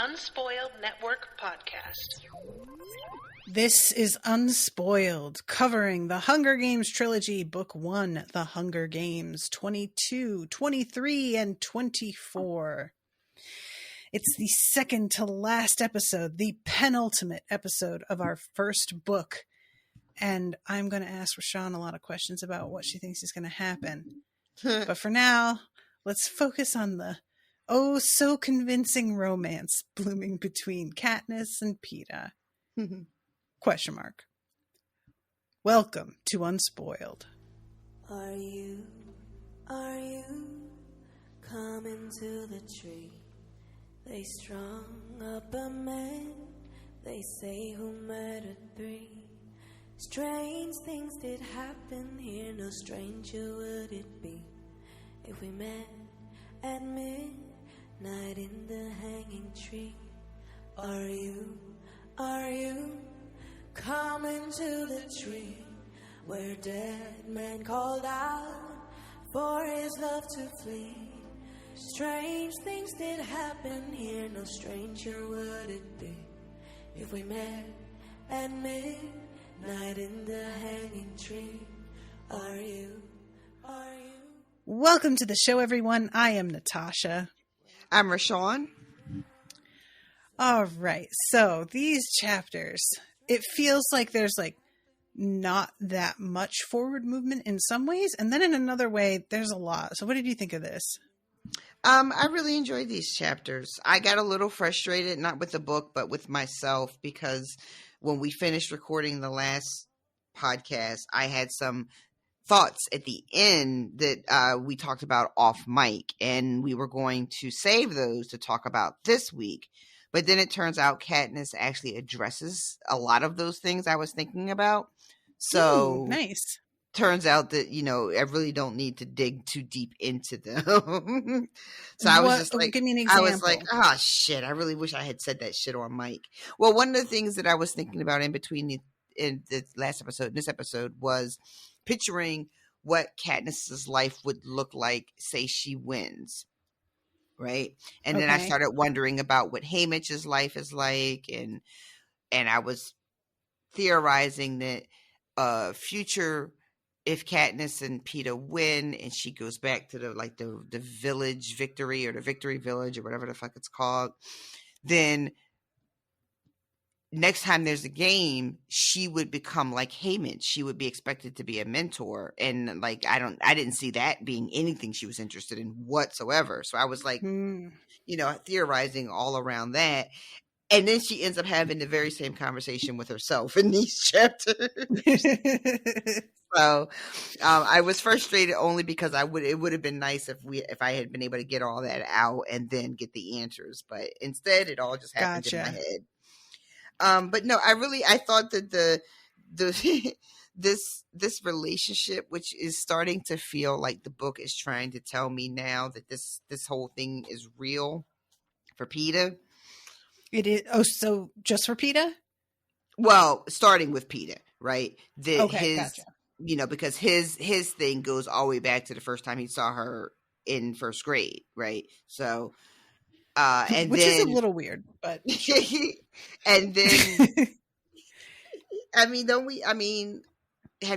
Unspoiled Network podcast. This is Unspoiled, covering the Hunger Games trilogy, Book 1, The Hunger Games, 22, 23, and 24. It's the second to last episode, the penultimate episode of our first book. And I'm going to ask RoShawn a lot of questions about what she thinks is going to happen. But for now, let's focus on the so convincing romance blooming between Katniss and Peeta. Question mark. Welcome to Unspoiled. Are you coming to the tree? They strung up a man, they say, who murdered 3. Strange things did happen here, no stranger would it be if we met at midnight in the hanging tree. Are you coming to the tree where dead man called out for his love to flee? Strange things did happen here, no stranger would it be if we met at midnight in the hanging tree. Are you? Welcome to the show, everyone. I am Natasha. I'm RoShawn. All right. So these chapters, it feels like there's not that much forward movement in some ways. And then in another way, there's a lot. So what did you think of this? I really enjoyed these chapters. I got a little frustrated, not with the book, but with myself, because when we finished recording the last podcast, I had some thoughts at the end that we talked about off mic, and we were going to save those to talk about this week. But then it turns out Katniss actually addresses a lot of those things I was thinking about. So nice. Turns out that, I really don't need to dig too deep into them. So I was just like, give me an example. I was like, shit, I really wish I had said that shit on mic. Well, one of the things that I was thinking about in between in the last episode and this episode was picturing what Katniss's life would look like, say she wins. Right. And then I started wondering about what Haymitch's life is like. And I was theorizing that future, if Katniss and Peeta win and she goes back to the village victory or the victory village or whatever the fuck it's called, then next time there's a game, she would become like Haymitch. She would be expected to be a mentor. And I didn't see that being anything she was interested in whatsoever. So I was theorizing all around that. And then she ends up having the very same conversation with herself in these chapters. So I was frustrated only because it would have been nice if I had been able to get all that out and then get the answers. But instead, it all just happened in my head. But no, I thought that this relationship, which is starting to feel like the book is trying to tell me now that this whole thing is real for Peeta. It is. Oh, so just for Peeta? Well, starting with Peeta, right? Gotcha. Because his thing goes all the way back to the first time he saw her in first grade, right? So, which is a little weird, but and then, have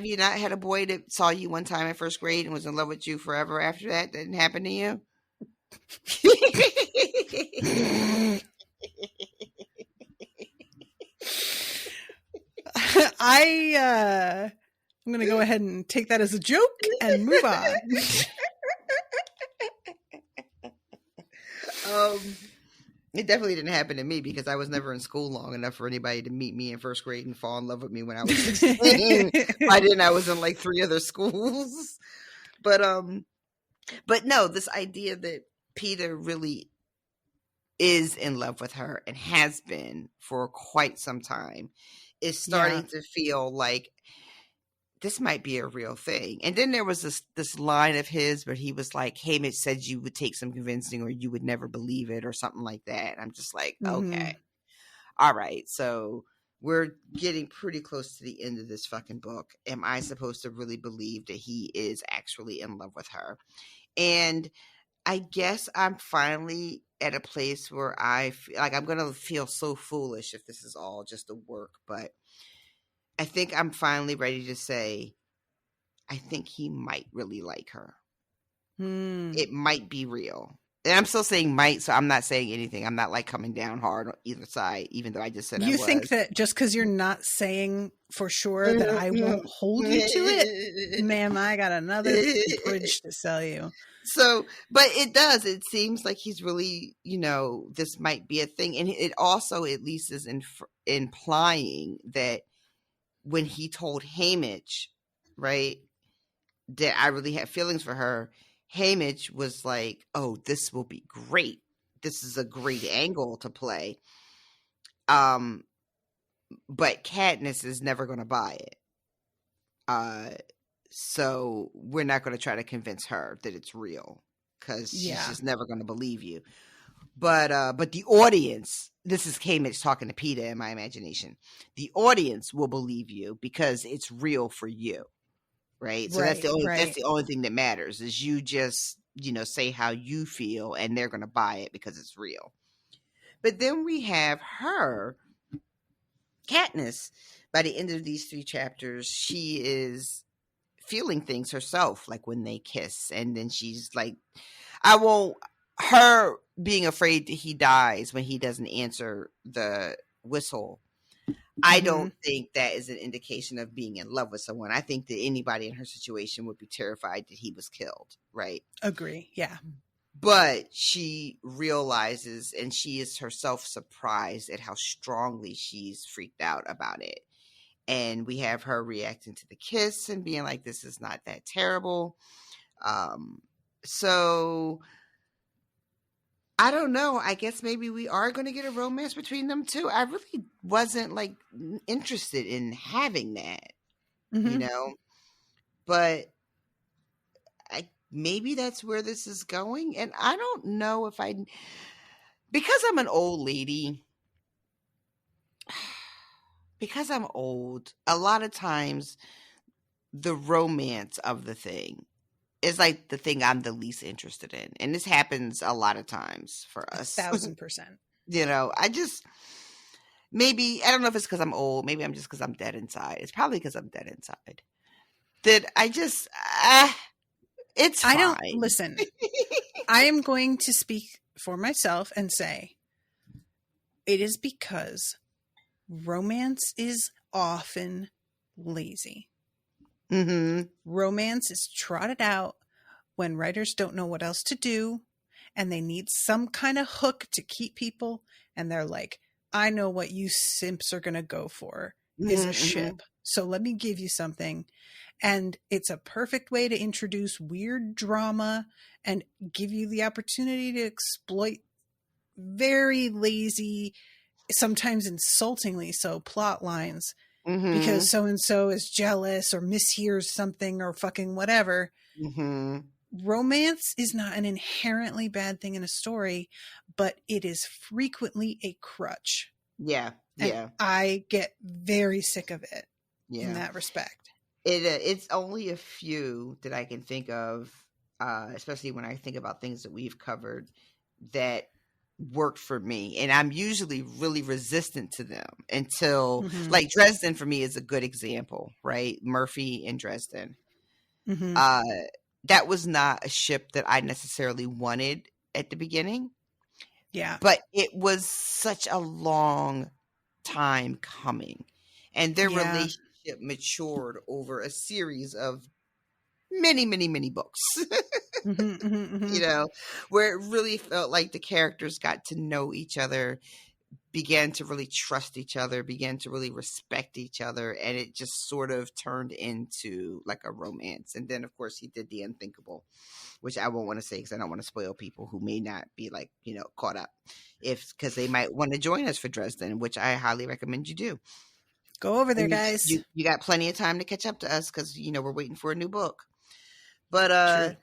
you not had a boy that saw you one time in first grade and was in love with you forever after that? That didn't happen to you? I'm going to go ahead and take that as a joke and move on. It definitely didn't happen to me because I was never in school long enough for anybody to meet me in first grade and fall in love with me when I was 16. By then I was in 3 other schools. But no, this idea that Peeta really is in love with her and has been for quite some time is starting to feel like this might be a real thing. And then there was this line of his where he was like, Haymitch said you would take some convincing or you would never believe it or something like that. And I'm just like, okay. All right. So we're getting pretty close to the end of this fucking book. Am I supposed to really believe that he is actually in love with her? And I guess I'm finally at a place where like I'm gonna feel so foolish if this is all just a work, but I think I'm finally ready to say I think he might really like her. It might be real. And I'm still saying might, so I'm not saying anything. I'm not like coming down hard on either side, even though I just said I was. You think that just because you're not saying for sure that I won't hold you to it? Ma'am, I got another bridge to sell you. So, but it does. It seems like he's really, this might be a thing. And it also at least is implying that when he told Hamish, right, that I really have feelings for her, Hamish was like, oh, this will be great. This is a great angle to play. But Katniss is never going to buy it. So we're not going to try to convince her that it's real because she's just never going to believe you. But the audience, this is Hamish talking to Peeta in my imagination. The audience will believe you because it's real for you. Right. So that's the only thing that matters is you just, say how you feel and they're going to buy it because it's real. But then we have her, Katniss, by the end of these 3 chapters, she is feeling things herself, like when they kiss. And then she's like, her being afraid that he dies when he doesn't answer the whistle. I don't think that is an indication of being in love with someone. I think that anybody in her situation would be terrified that he was killed, right? Agree, yeah. But she realizes, and she is herself surprised at how strongly she's freaked out about it. And we have her reacting to the kiss and being like, this is not that terrible. So I don't know. I guess maybe we are going to get a romance between them two. I really wasn't like interested in having that, but maybe that's where this is going. And I don't know because I'm an old lady, because I'm old, a lot of times the romance of the thing is like the thing I'm the least interested in. And this happens a lot of times for us. 1,000%. I don't know if it's because I'm old. Maybe I'm just because I'm dead inside. It's probably because I'm dead inside. That I just, it's fine. Listen, I am going to speak for myself and say it is because romance is often lazy. Romance is trotted out when writers don't know what else to do and they need some kind of hook to keep people, and they're like, I know what you simps are going to go for is a ship. So let me give you something. And it's a perfect way to introduce weird drama and give you the opportunity to exploit very lazy, sometimes insultingly so, plot lines. Because so-and-so is jealous or mishears something or fucking whatever. Romance is not an inherently bad thing in a story, but it is frequently a crutch. Yeah. And I get very sick of it in that respect. It's only a few that I can think of, especially when I think about things that we've covered that worked for me, and I'm usually really resistant to them until like Dresden for me is a good example, right? Murphy and Dresden. That was not a ship that I necessarily wanted at the beginning, but it was such a long time coming, and their relationship matured over a series of many books. Where it really felt like the characters got to know each other, began to really trust each other, began to really respect each other, and it just sort of turned into like a romance. And then of course he did the unthinkable, which I won't want to say because I don't want to spoil people who may not be like, caught up, because they might want to join us for Dresden, which I highly recommend you do. Go over there, guys. You got plenty of time to catch up to us because we're waiting for a new book. But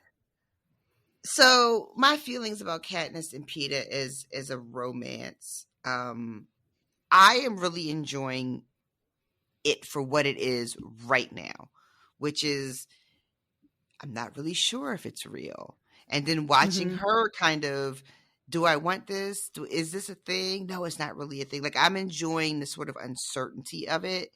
so my feelings about Katniss and Peeta is a romance. I am really enjoying it for what it is right now, which is I'm not really sure if it's real. And then watching her kind of do I want this? Is this a thing? No, it's not really a thing. Like, I'm enjoying the sort of uncertainty of it.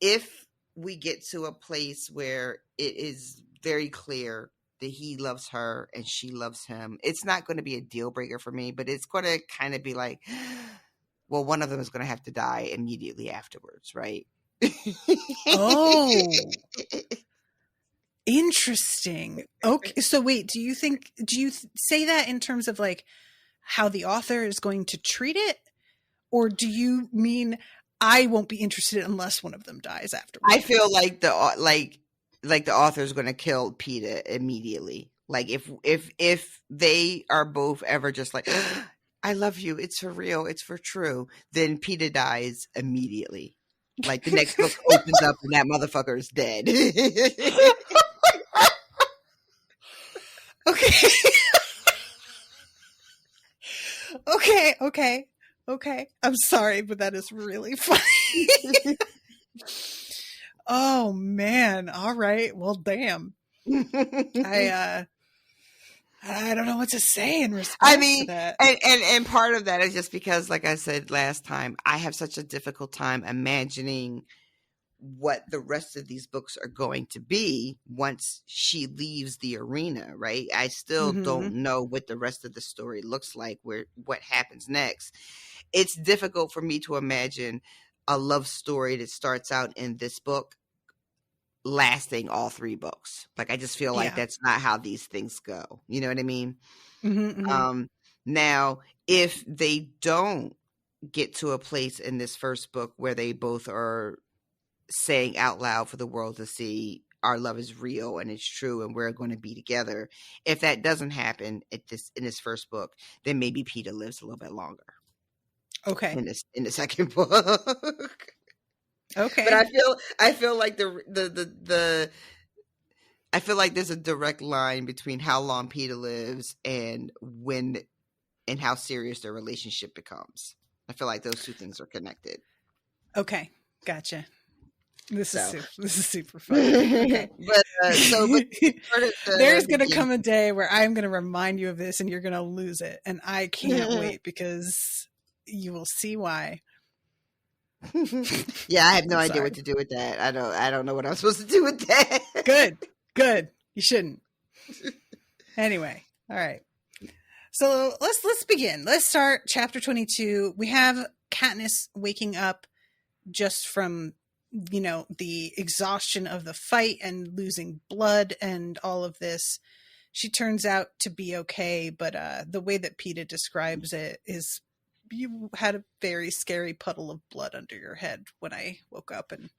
If we get to a place where it is very clear that he loves her and she loves him, it's not going to be a deal breaker for me, but it's going to kind of be like, well, one of them is going to have to die immediately afterwards, right? Oh, interesting. Okay, so wait, do you say that in terms of like how the author is going to treat it, or do you mean I won't be interested unless one of them dies afterwards? I feel like the author is going to kill Peter immediately. Like, if they are both ever just like, I love you, it's for real, it's for true, then Peter dies immediately. Like, the next book opens up and that motherfucker is dead. Okay. Okay. I'm sorry, but that is really funny. Oh man. All right. Well, damn. I don't know what to say in response to that. And part of that is just because, like I said last time, I have such a difficult time imagining what the rest of these books are going to be once she leaves the arena, right? I still don't know what the rest of the story looks like, what happens next. It's difficult for me to imagine a love story that starts out in this book lasting all 3 books. Like, I just feel like that's not how these things go. You know what I mean? Now, if they don't get to a place in this first book where they both are saying out loud for the world to see, our love is real and it's true and we're going to be together, if that doesn't happen in this first book, then maybe Peter lives a little bit longer. Okay. In the second book. Okay. But I feel like I feel like there's a direct line between how long Peter lives and when and how serious their relationship becomes. I feel like those two things are connected. Okay. Gotcha. This is super fun. Okay. But there's going to come a day where I'm going to remind you of this and you're going to lose it. And I can't wait, because you will see why. Yeah, I have no idea what to do with that. I don't know what I'm supposed to do with that. Good. You shouldn't. Anyway. All right. So let's begin. Let's start chapter 22. We have Katniss waking up just from, the exhaustion of the fight and losing blood and all of this. She turns out to be okay, but the way that Peeta describes it is, you had a very scary puddle of blood under your head when I woke up, and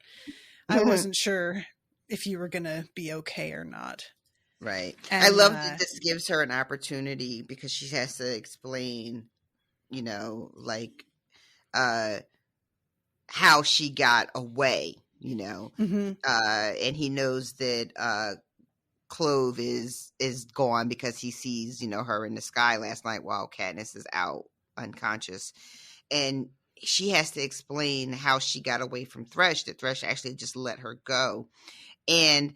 I wasn't sure if you were going to be okay or not. Right. And, I love that this gives her an opportunity, because she has to explain, how she got away, and he knows that Clove is gone because he sees, her in the sky last night while Katniss is out unconscious, and she has to explain how she got away from Thresh, that Thresh actually just let her go. And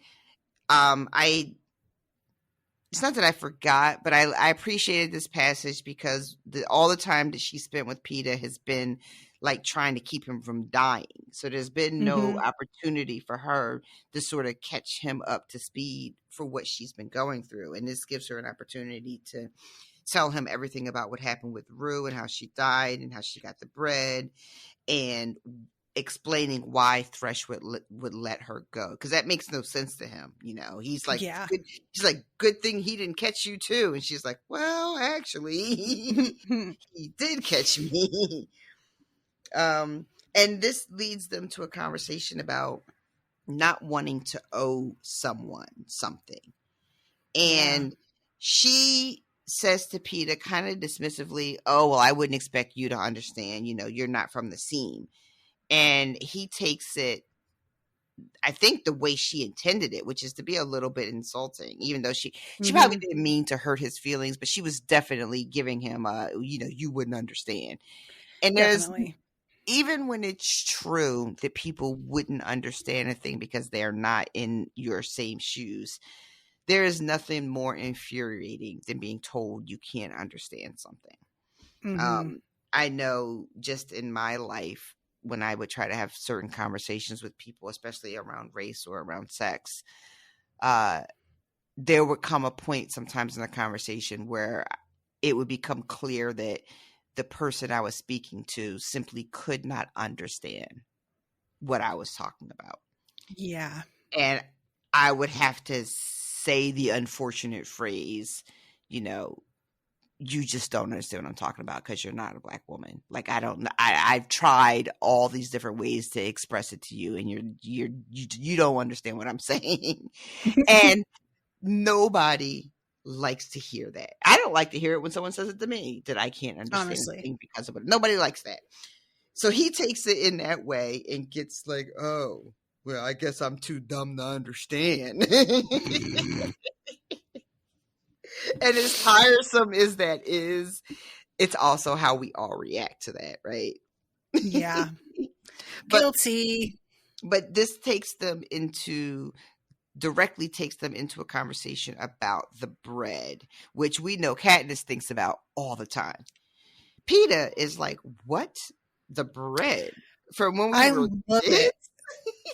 it's not that I forgot, but I appreciated this passage because all the time that she spent with Peeta has been like trying to keep him from dying. So there's been no opportunity for her to sort of catch him up to speed for what she's been going through. And this gives her an opportunity to tell him everything about what happened with Rue and how she died and how she got the bread, and explaining why Thresh would let her go, because that makes no sense to him. He's like, good thing he didn't catch you too. And she's like, well, actually, he did catch me. And this leads them to a conversation about not wanting to owe someone something. And she says to Peeta kind of dismissively, oh, well, I wouldn't expect you to understand, you're not from the scene. And he takes it, I think, the way she intended it, which is to be a little bit insulting, even though she probably didn't mean to hurt his feelings, but she was definitely giving him you wouldn't understand. And Definitely. even when it's true that people wouldn't understand a thing because they're not in your same shoes, there is nothing more infuriating than being told you can't understand something. Mm-hmm. I know just in my life, when I would try to have certain conversations with people, especially around race or around sex, there would come a point sometimes in the conversation where it would become clear that the person I was speaking to simply could not understand what I was talking about. Yeah. And I would have to say the unfortunate phrase, you know, you just don't understand what I'm talking about because you're not a Black woman. Like, I've tried all these different ways to express it to you, and you don't understand what I'm saying. And nobody likes to hear that. I don't like to hear it when someone says it to me, that I can't understand Honestly. anything because of it. Nobody likes that. So he takes it in that way and gets like, oh, well, I guess I'm too dumb to understand. And as tiresome as that is, it's also how we all react to that, right? Yeah. But- Guilty. But this directly takes them into a conversation about the bread, which we know Katniss thinks about all the time. Peeta is like, what? The bread? From when we were love kids? it.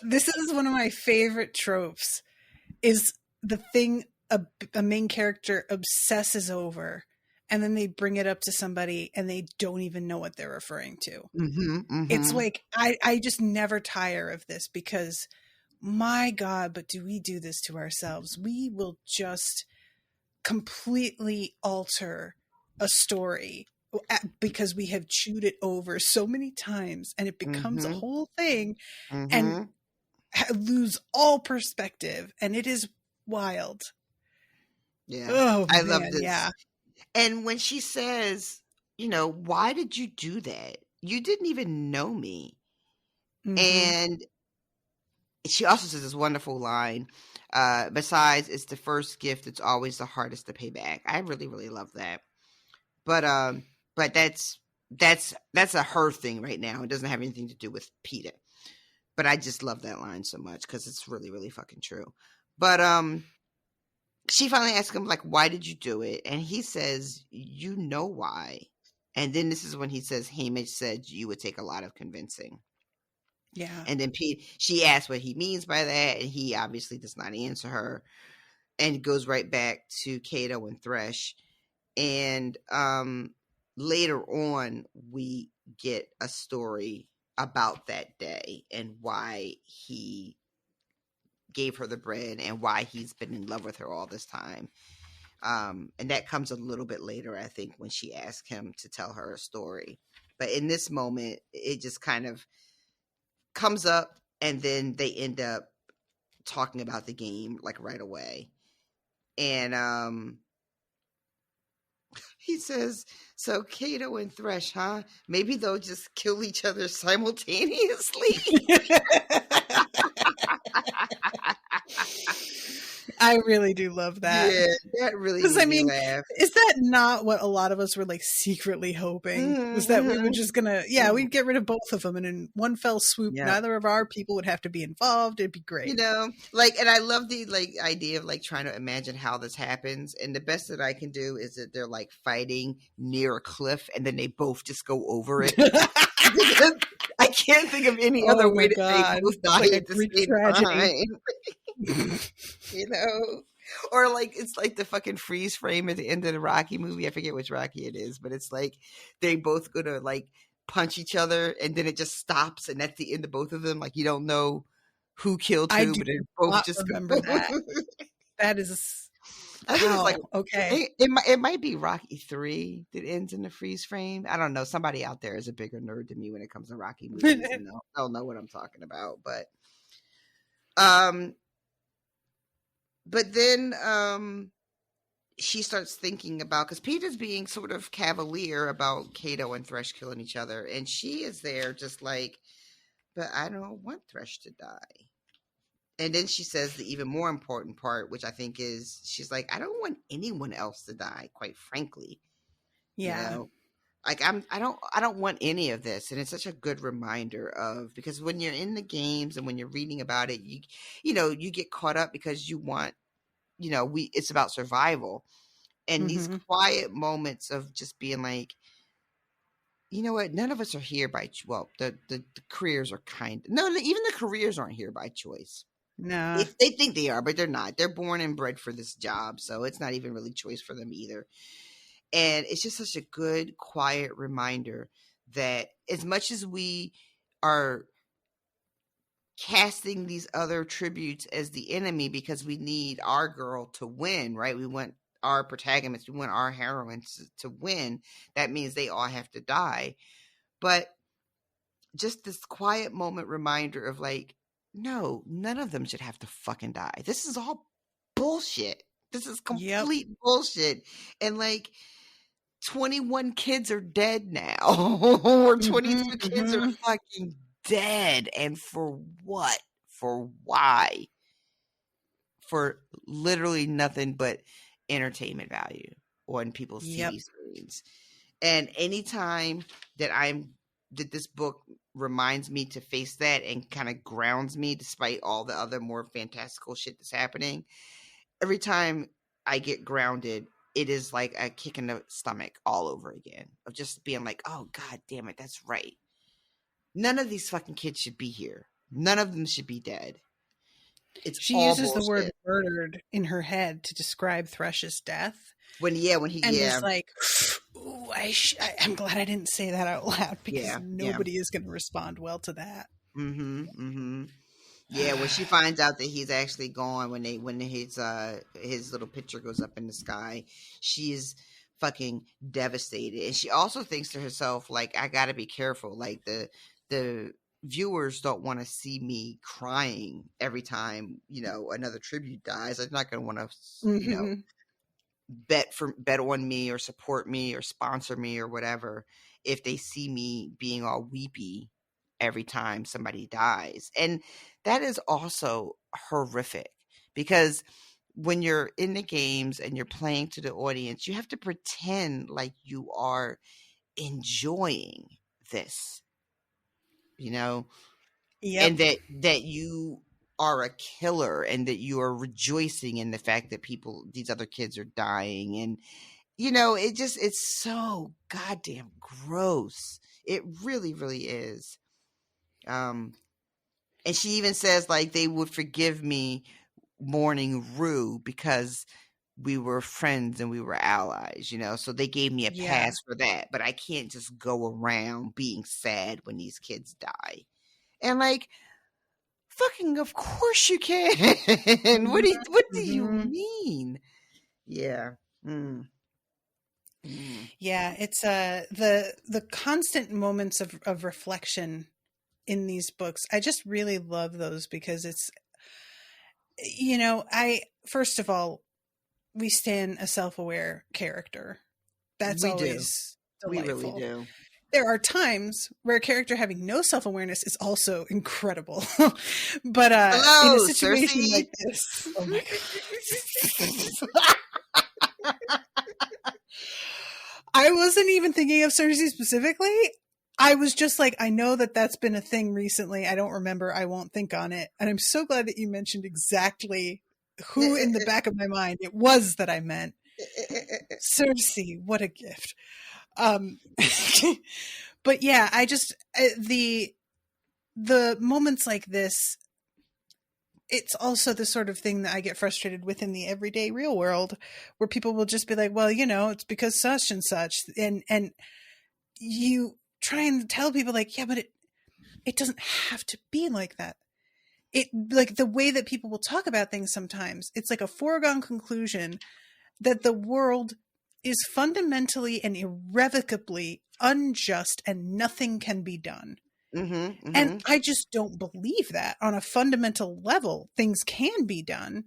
This is one of my favorite tropes, is the thing a main character obsesses over, and then they bring it up to somebody and they don't even know what they're referring to. Mm-hmm, mm-hmm. It's like, I just never tire of this, because my God, but do we do this to ourselves? We will just completely alter a story because we have chewed it over so many times, and it becomes a whole thing, and lose all perspective, and it is wild. Yeah. Oh, I man, love this. yeah. And when she says, you know, why did you do that? You didn't even know me. Mhm. And she also says this wonderful line, besides, it's the first gift, it's always the hardest to pay back. I really, really love that. But that's a her thing right now. It doesn't have anything to do with Peeta. But I just love that line so much because it's really, really fucking true. But she finally asks him, like, why did you do it? And he says, you know why. And then this is when he says, Hamish said you would take a lot of convincing. Yeah. And then she asks what he means by that, and he obviously does not answer her, and goes right back to Cato and Thresh. And later on, we get a story about that day and why he gave her the bread and why he's been in love with her all this time. And that comes a little bit later, I think, when she asked him to tell her a story. But in this moment, it just kind of comes up, and then they end up talking about the game like right away. And he says, so Cato and Thresh, huh? Maybe they'll just kill each other simultaneously. I really do love that. Yeah, that really made me laugh. Is that not what a lot of us were like secretly hoping? Was that we were just gonna, we'd get rid of both of them, and in one fell swoop, neither of our people would have to be involved. It'd be great. You know, like, and I love the like idea of like trying to imagine how this happens. And the best that I can do is that they're like fighting near a cliff, and then they both just go over it. I can't think of any other way that they both die at the same time. You know, or like it's like the fucking freeze frame at the end of the Rocky movie. I forget which Rocky it is, but it's like they both gonna like punch each other, and then it just stops, and that's the end of both of them. Like you don't know who killed who, but they both just remember that. That is. I think it's like okay. It might be Rocky 3 that ends in the freeze frame. I don't know. Somebody out there is a bigger nerd than me when it comes to Rocky movies. And they'll know what I'm talking about. But then she starts thinking about, because Peeta's being sort of cavalier about Cato and Thresh killing each other, and she is there just like, but I don't want Thresh to die. And then she says the even more important part, which I think is, she's like, I don't want anyone else to die, quite frankly. Yeah. You know? Like I don't want any of this. And it's such a good reminder of, because when you're in the games and when you're reading about it, you get caught up because you want it's about survival. And these Mm-hmm. quiet moments of just being like, you know what? None of us are here by the careers are even the careers aren't here by choice. Nah. They think they are, but they're not. They're born and bred for this job, so it's not even really choice for them either. And it's just such a good, quiet reminder that as much as we are casting these other tributes as the enemy because we need our girl to win, right? We want our protagonists, we want our heroines to win. That means they all have to die. But just this quiet moment reminder of like, no, none of them should have to fucking die. This is all bullshit. This is complete bullshit. And like 21 kids are dead now. Or 22 kids are fucking dead. And for what? For why? For literally nothing but entertainment value on people's TV screens. And anytime that this book reminds me to face that and kind of grounds me despite all the other more fantastical shit that's happening, every time I get grounded, it is like a kick in the stomach all over again of just being like, oh, God damn it, that's right. None of these fucking kids should be here. None of them should be dead. She uses the word murdered in her head to describe Thresh's death. It's like, ooh, I'm glad I didn't say that out loud because nobody is going to respond well to that. Yeah, when she finds out that he's actually gone, when his little picture goes up in the sky, she is fucking devastated, and she also thinks to herself, like, I got to be careful. Like the viewers don't want to see me crying every time another tribute dies. I'm not going to want to bet on me or support me or sponsor me or whatever if they see me being all weepy every time somebody dies. And that is also horrific because when you're in the games and you're playing to the audience, you have to pretend like you are enjoying this, and that you are a killer and that you are rejoicing in the fact that these other kids are dying. And, it's so goddamn gross. It really, really is. And she even says like they would forgive me mourning Rue because we were friends and we were allies, so they gave me a pass for that, but I can't just go around being sad when these kids die. And like, fucking, of course you can. What do you mean? Yeah. Yeah, it's the constant moments of reflection in these books. I just really love those because it's, first of all, we stand a self-aware character. That's always delightful. We really do. There are times where a character having no self-awareness is also incredible. But hello, in a situation Cersei. like this, oh my God. I wasn't even thinking of Cersei specifically. I was just like, I know that's been a thing recently. I don't remember. I won't think on it. And I'm so glad that you mentioned exactly who in the back of my mind it was that I meant. Cersei, what a gift. But yeah, I just, the moments like this, it's also the sort of thing that I get frustrated with in the everyday real world where people will just be like, well, it's because such and such. And you try and tell people like, yeah, but it doesn't have to be like that. It like the way that people will talk about things sometimes, it's like a foregone conclusion that the world is fundamentally and irrevocably unjust and nothing can be done. And I just don't believe that on a fundamental level. Things can be done.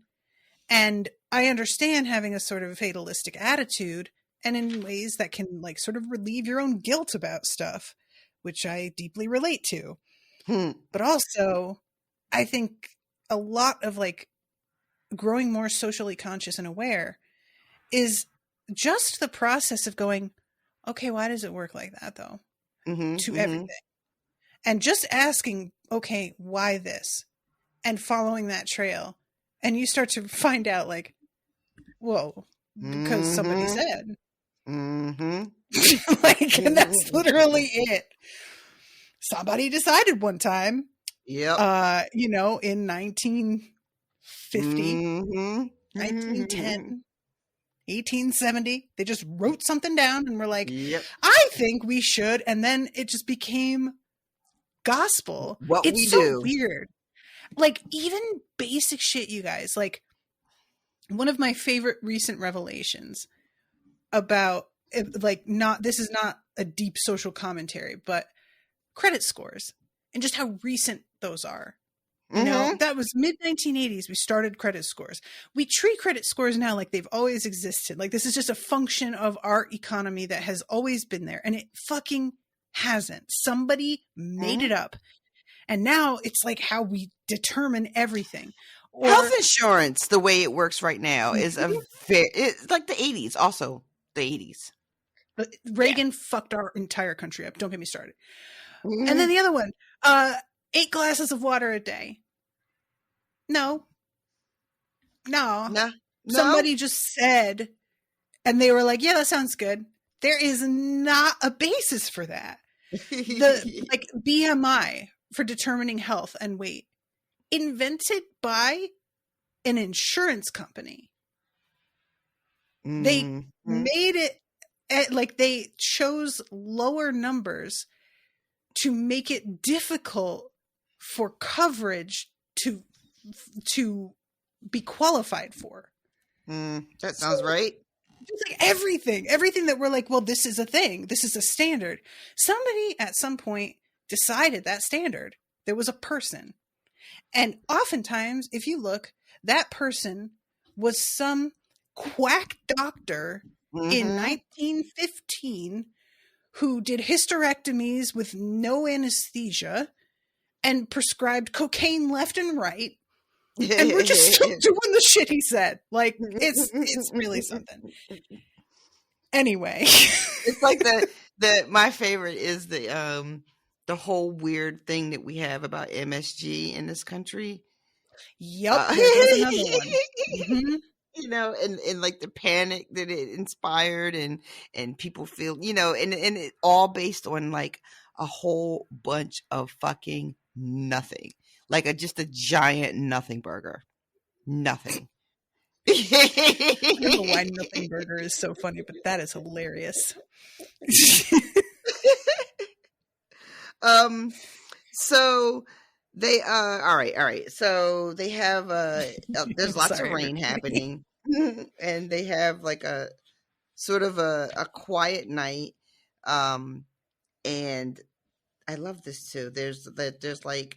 And I understand having a sort of fatalistic attitude and in ways that can like sort of relieve your own guilt about stuff, which I deeply relate to. But also, I think a lot of like growing more socially conscious and aware is just the process of going, okay, why does it work like that though? To everything. And just asking, okay, why this? And following that trail. And you start to find out like, Well, because somebody said. Mm-hmm. Like, and that's literally it. Somebody decided one time, Yep. in 1950, 1910, 1870, they just wrote something down and were like, yep. I think we should. And then it just became gospel. What it's we so do. weird. Like, even basic shit, you guys. Like, one of my favorite recent revelations about, like, this is not a deep social commentary, but credit scores and just how recent those are. You know, that was mid 1980s. We started credit scores. We treat credit scores now like they've always existed. Like, this is just a function of our economy that has always been there. And it fucking hasn't. Somebody made it up. And now it's like how we determine everything. Health insurance, the way it works right now, is it's like the 80s. Also, the 80s. But Reagan fucked our entire country up. Don't get me started. And then the other one, 8 glasses of water a day. No. Somebody just said, and they were like, yeah, that sounds good. There is not a basis for that. The like BMI for determining health and weight, invented by an insurance company. They made it like they chose lower numbers to make it difficult for coverage to be qualified for. That sounds right. Just like everything that we're like, well, this is a thing. This is a standard. Somebody at some point decided that standard. There was a person. And oftentimes, if you look, that person was some quack doctor in 1915 who did hysterectomies with no anesthesia and prescribed cocaine left and right. And we're just still doing the shit he said. Like, it's really something. Anyway. It's like my favorite is the whole weird thing that we have about MSG in this country. Yep. There's another one. Mm-hmm. You know, and like the panic that it inspired and people feel, you know, and it all based on like a whole bunch of fucking nothing. Like just a giant nothing burger. Nothing. I don't know why nothing burger is so funny, but that is hilarious. So they all right. So they have there's lots of rain happening. And they have like a sort of a quiet night. And I love this too. There's like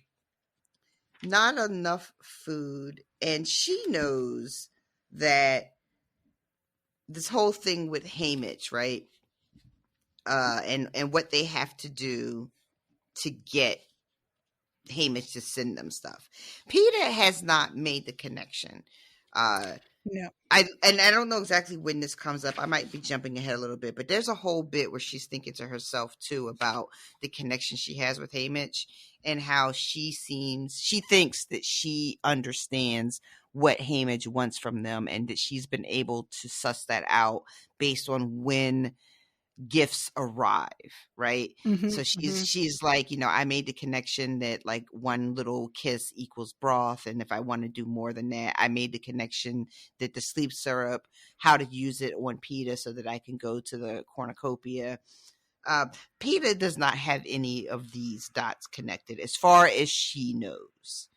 not enough food, and she knows that this whole thing with Haymitch, right? And what they have to do to get Haymitch to send them stuff. Peter has not made the connection. No. I don't know exactly when this comes up. I might be jumping ahead a little bit, but there's a whole bit where she's thinking to herself too about the connection she has with Haymitch and how she thinks that she understands what Haymitch wants from them and that she's been able to suss that out based on when gifts arrive, right? So she's like, you know, I made the connection that like one little kiss equals broth, and if I want to do more than that, I made the connection that the sleep syrup, how to use it on PETA so that I can go to the cornucopia. PETA does not have any of these dots connected as far as she knows.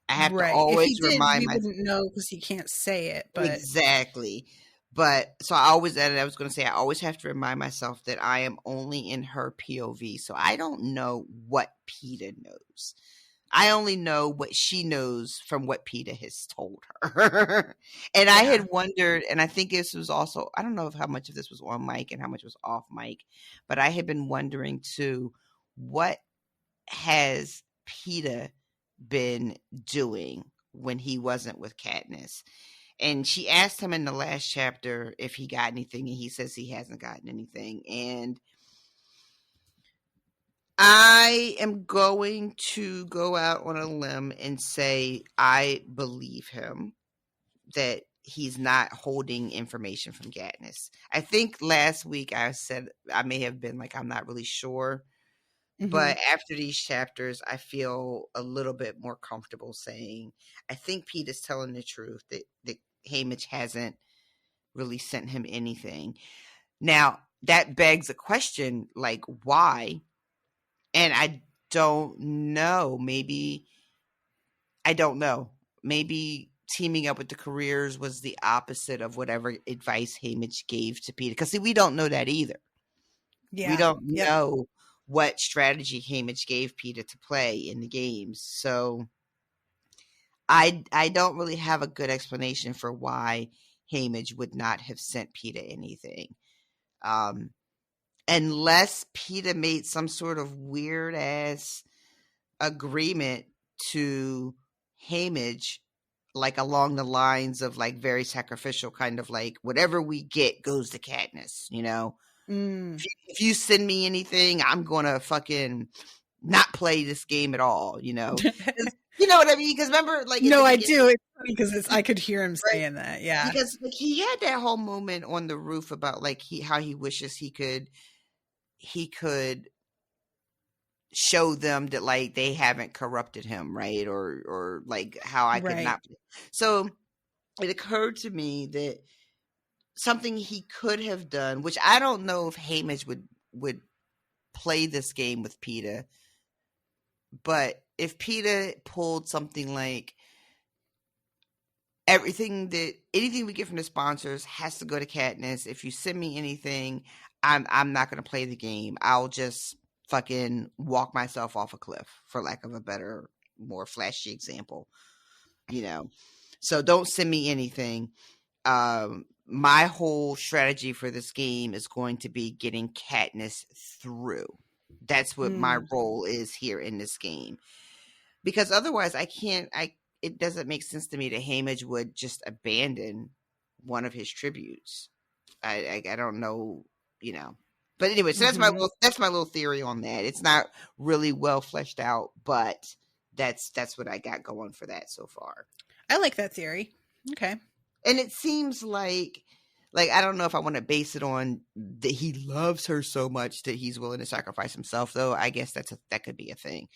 I have to always remind myself. We wouldn't know because he can't say it, but exactly. But so I was going to say, I always have to remind myself that I am only in her POV. So I don't know what PETA knows. I only know what she knows from what PETA has told her. And I had wondered, and I think this was also, I don't know how much of this was on mic and how much was off mic, but I had been wondering too, what has PETA been doing when he wasn't with Katniss? And she asked him in the last chapter if he got anything, and he says he hasn't gotten anything. And I am going to go out on a limb and say I believe him that he's not holding information from Katniss. I think last week I said I may have been like, I'm not really sure. But after these chapters, I feel a little bit more comfortable saying, I think Pete is telling the truth, that Haymitch hasn't really sent him anything. Now, that begs a question, like, why? And I don't know. I don't know. Maybe teaming up with the careers was the opposite of whatever advice Haymitch gave to Peter. Because, see, we don't know that either. Yeah. We don't know what strategy Haymitch gave Peter to play in the games. So I don't really have a good explanation for why Haymitch would not have sent Peter anything. Unless Peter made some sort of weird ass agreement to Haymitch, like along the lines of like very sacrificial, kind of like whatever we get goes to Katniss, you know? If you send me anything, I'm gonna fucking not play this game at all, you know? You know what I mean? Because remember, like, no, I do. It's funny because I could hear him saying that. Yeah, because like, he had that whole moment on the roof about like how he wishes he could show them that like they haven't corrupted him, right? Or like how I could not. So it occurred to me that something he could have done, which I don't know if Haymitch would play this game with Peter, but if Peter pulled something like anything we get from the sponsors has to go to Katniss. If you send me anything, I'm not going to play the game. I'll just fucking walk myself off a cliff, for lack of a better, more flashy example, you know. So don't send me anything. My whole strategy for this game is going to be getting Katniss through. That's what my role is here in this game. Because otherwise it doesn't make sense to me that Haymitch would just abandon one of his tributes. I don't know, you know. But anyway, so that's my little theory on that. It's not really well fleshed out, but that's what I got going for that so far. I like that theory. Okay. And it seems like I don't know if I want to base it on that he loves her so much that he's willing to sacrifice himself, though. I guess that could be a thing.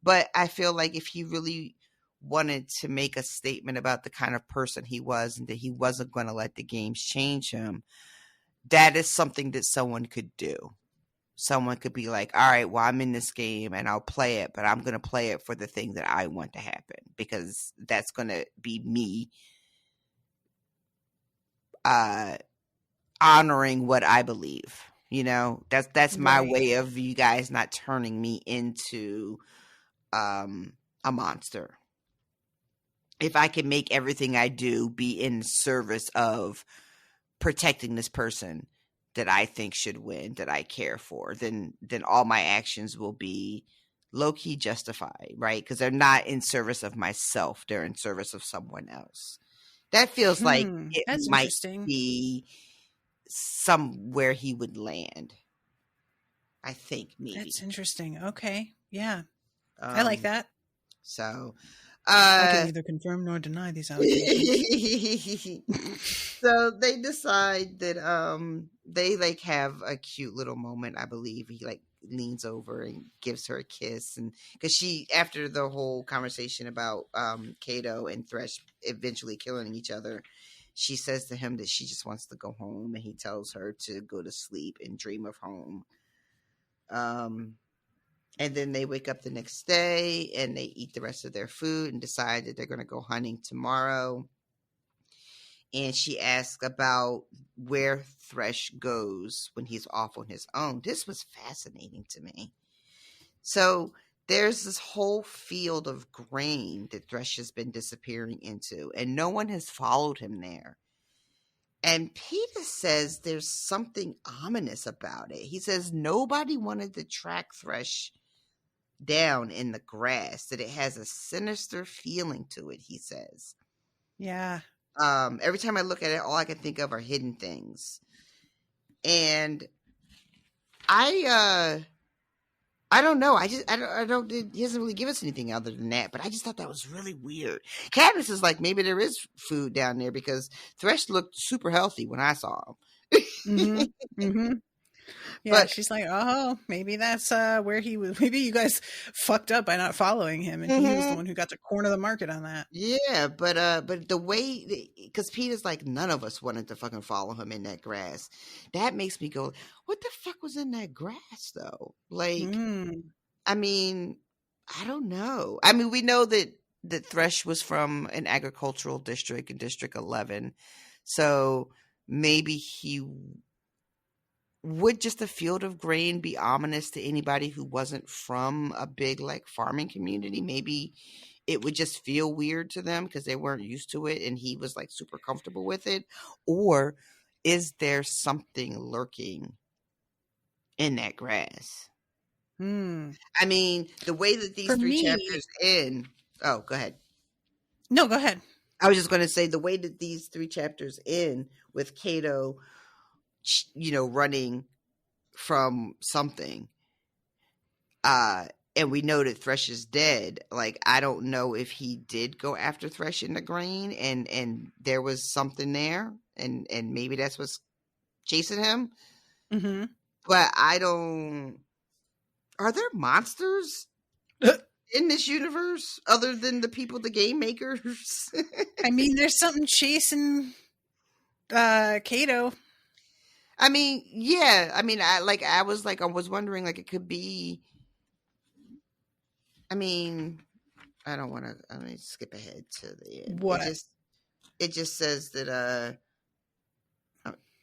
But I feel like if he really wanted to make a statement about the kind of person he was and that he wasn't going to let the games change him, that is something that someone could do. Someone could be like, all right, well, I'm in this game and I'll play it, but I'm going to play it for the thing that I want to happen, because that's going to be me honoring what I believe. You know, that's my way of you guys not turning me into a monster. If I can make everything I do be in service of protecting this person that I think should win, that I care for, then all my actions will be low-key justified, right? Because they're not in service of myself. They're in service of someone else. That feels like it might be somewhere he would land. I think maybe. That's interesting. Okay. Yeah. I like that. So I can neither confirm nor deny these allegations. So they decide that they like have a cute little moment. I believe he like leans over and gives her a kiss, and because she, after the whole conversation about Cato and Thresh eventually killing each other, she says to him that she just wants to go home, and he tells her to go to sleep and dream of home. And then they wake up the next day and they eat the rest of their food and decide that they're going to go hunting tomorrow. And she asks about where Thresh goes when he's off on his own. This was fascinating to me. So there's this whole field of grain that Thresh has been disappearing into, and no one has followed him there. And Peter says there's something ominous about it. He says nobody wanted to track Thresh down in the grass, that it has a sinister feeling to it, he says. Yeah. Every time I look at it, all I can think of are hidden things. And I'm I don't know. I don't. He doesn't really give us anything other than that. But I just thought that was really weird. Katniss is like, maybe there is food down there because Thresh looked super healthy when I saw him. Yeah, But she's like, oh, maybe that's where he was. Maybe you guys fucked up by not following him, and he was the one who got to corner the market on that. yeah, but the way, because Peter's like, none of us wanted to fucking follow him in that grass. That makes me go, what the fuck was in that grass though? Like, I mean, I don't know. I mean, we know that Thresh was from an agricultural district in District 11, so maybe would just a field of grain be ominous to anybody who wasn't from a big like farming community? Maybe it would just feel weird to them because they weren't used to it, and he was like super comfortable with it. Or is there something lurking in that grass? I mean, the way that these chapters end. Oh, go ahead. No, go ahead. I was just going to say the way that these 3 chapters end with Cato, running from something, and we know that Thresh is dead. Like, I don't know if he did go after Thresh in the grain, and there was something there, and maybe that's what's chasing him. But I don't. Are there monsters in this universe other than the people, the game makers? I mean, there's something chasing Cato. I mean, yeah. I mean, I was wondering, like, it could be. I mean, I don't want to. Let me skip ahead to the end. What? It just says that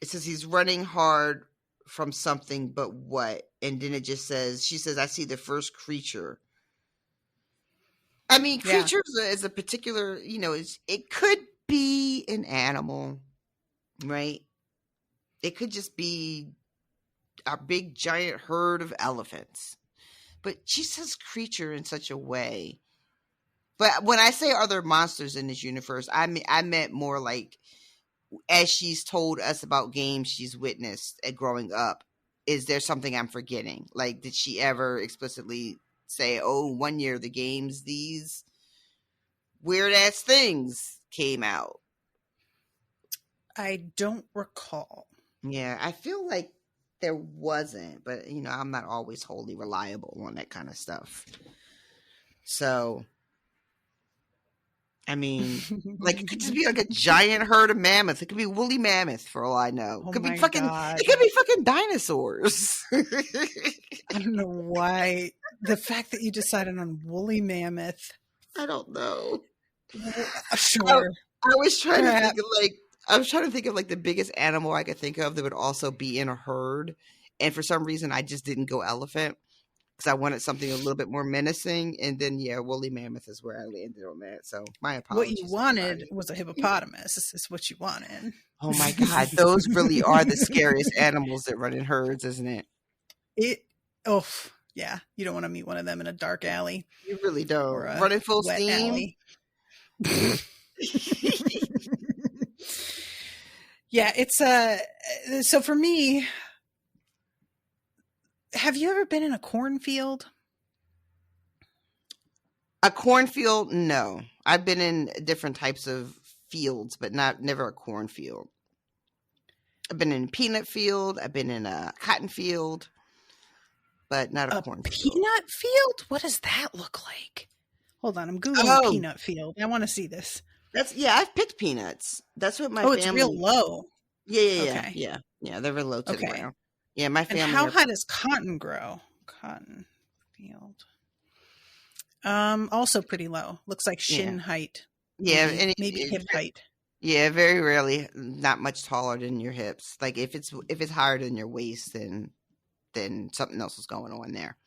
it says he's running hard from something, but what? And then it just says, she says, I see the first creature. I mean, creatures is a particular, it could be an animal, right? It could just be a big giant herd of elephants. But she says creature in such a way. But when I say are there monsters in this universe, I meant more like, as she's told us about games she's witnessed at growing up, is there something I'm forgetting? Like, did she ever explicitly say, oh, one year the games, these weird ass things came out? I don't recall. Yeah, I feel like there wasn't, but I'm not always wholly reliable on that kind of stuff. So, I mean, like, it could just be like a giant herd of mammoths. It could be woolly mammoth for all I know. It could be fucking. God. It could be fucking dinosaurs. I don't know why the fact that you decided on woolly mammoth. I don't know. Sure. I was trying to think of like the biggest animal I could think of that would also be in a herd, and for some reason I just didn't go elephant. Because I wanted something a little bit more menacing, and then woolly mammoth is where I landed on that. So my apologies. What you wanted was a hippopotamus. Is what you wanted. Oh my god, those really are the scariest animals that run in herds, isn't it? Yeah. You don't want to meet one of them in a dark alley. You really don't. Running full steam. Yeah, it's so for me. Have you ever been in a cornfield? A cornfield? No. I've been in different types of fields, but never a cornfield. I've been in a peanut field. I've been in a cotton field, but not a cornfield. Peanut field? What does that look like? Hold on, I'm Googling peanut field. I want to see this. I've picked peanuts. That's what my family. It's real low. Yeah. They're real low to the ground. Yeah, my family. And how high does cotton grow? Cotton field. Also pretty low. Looks like shin height. Yeah, maybe hip height. Yeah, very rarely, not much taller than your hips. Like if it's higher than your waist, then something else is going on there.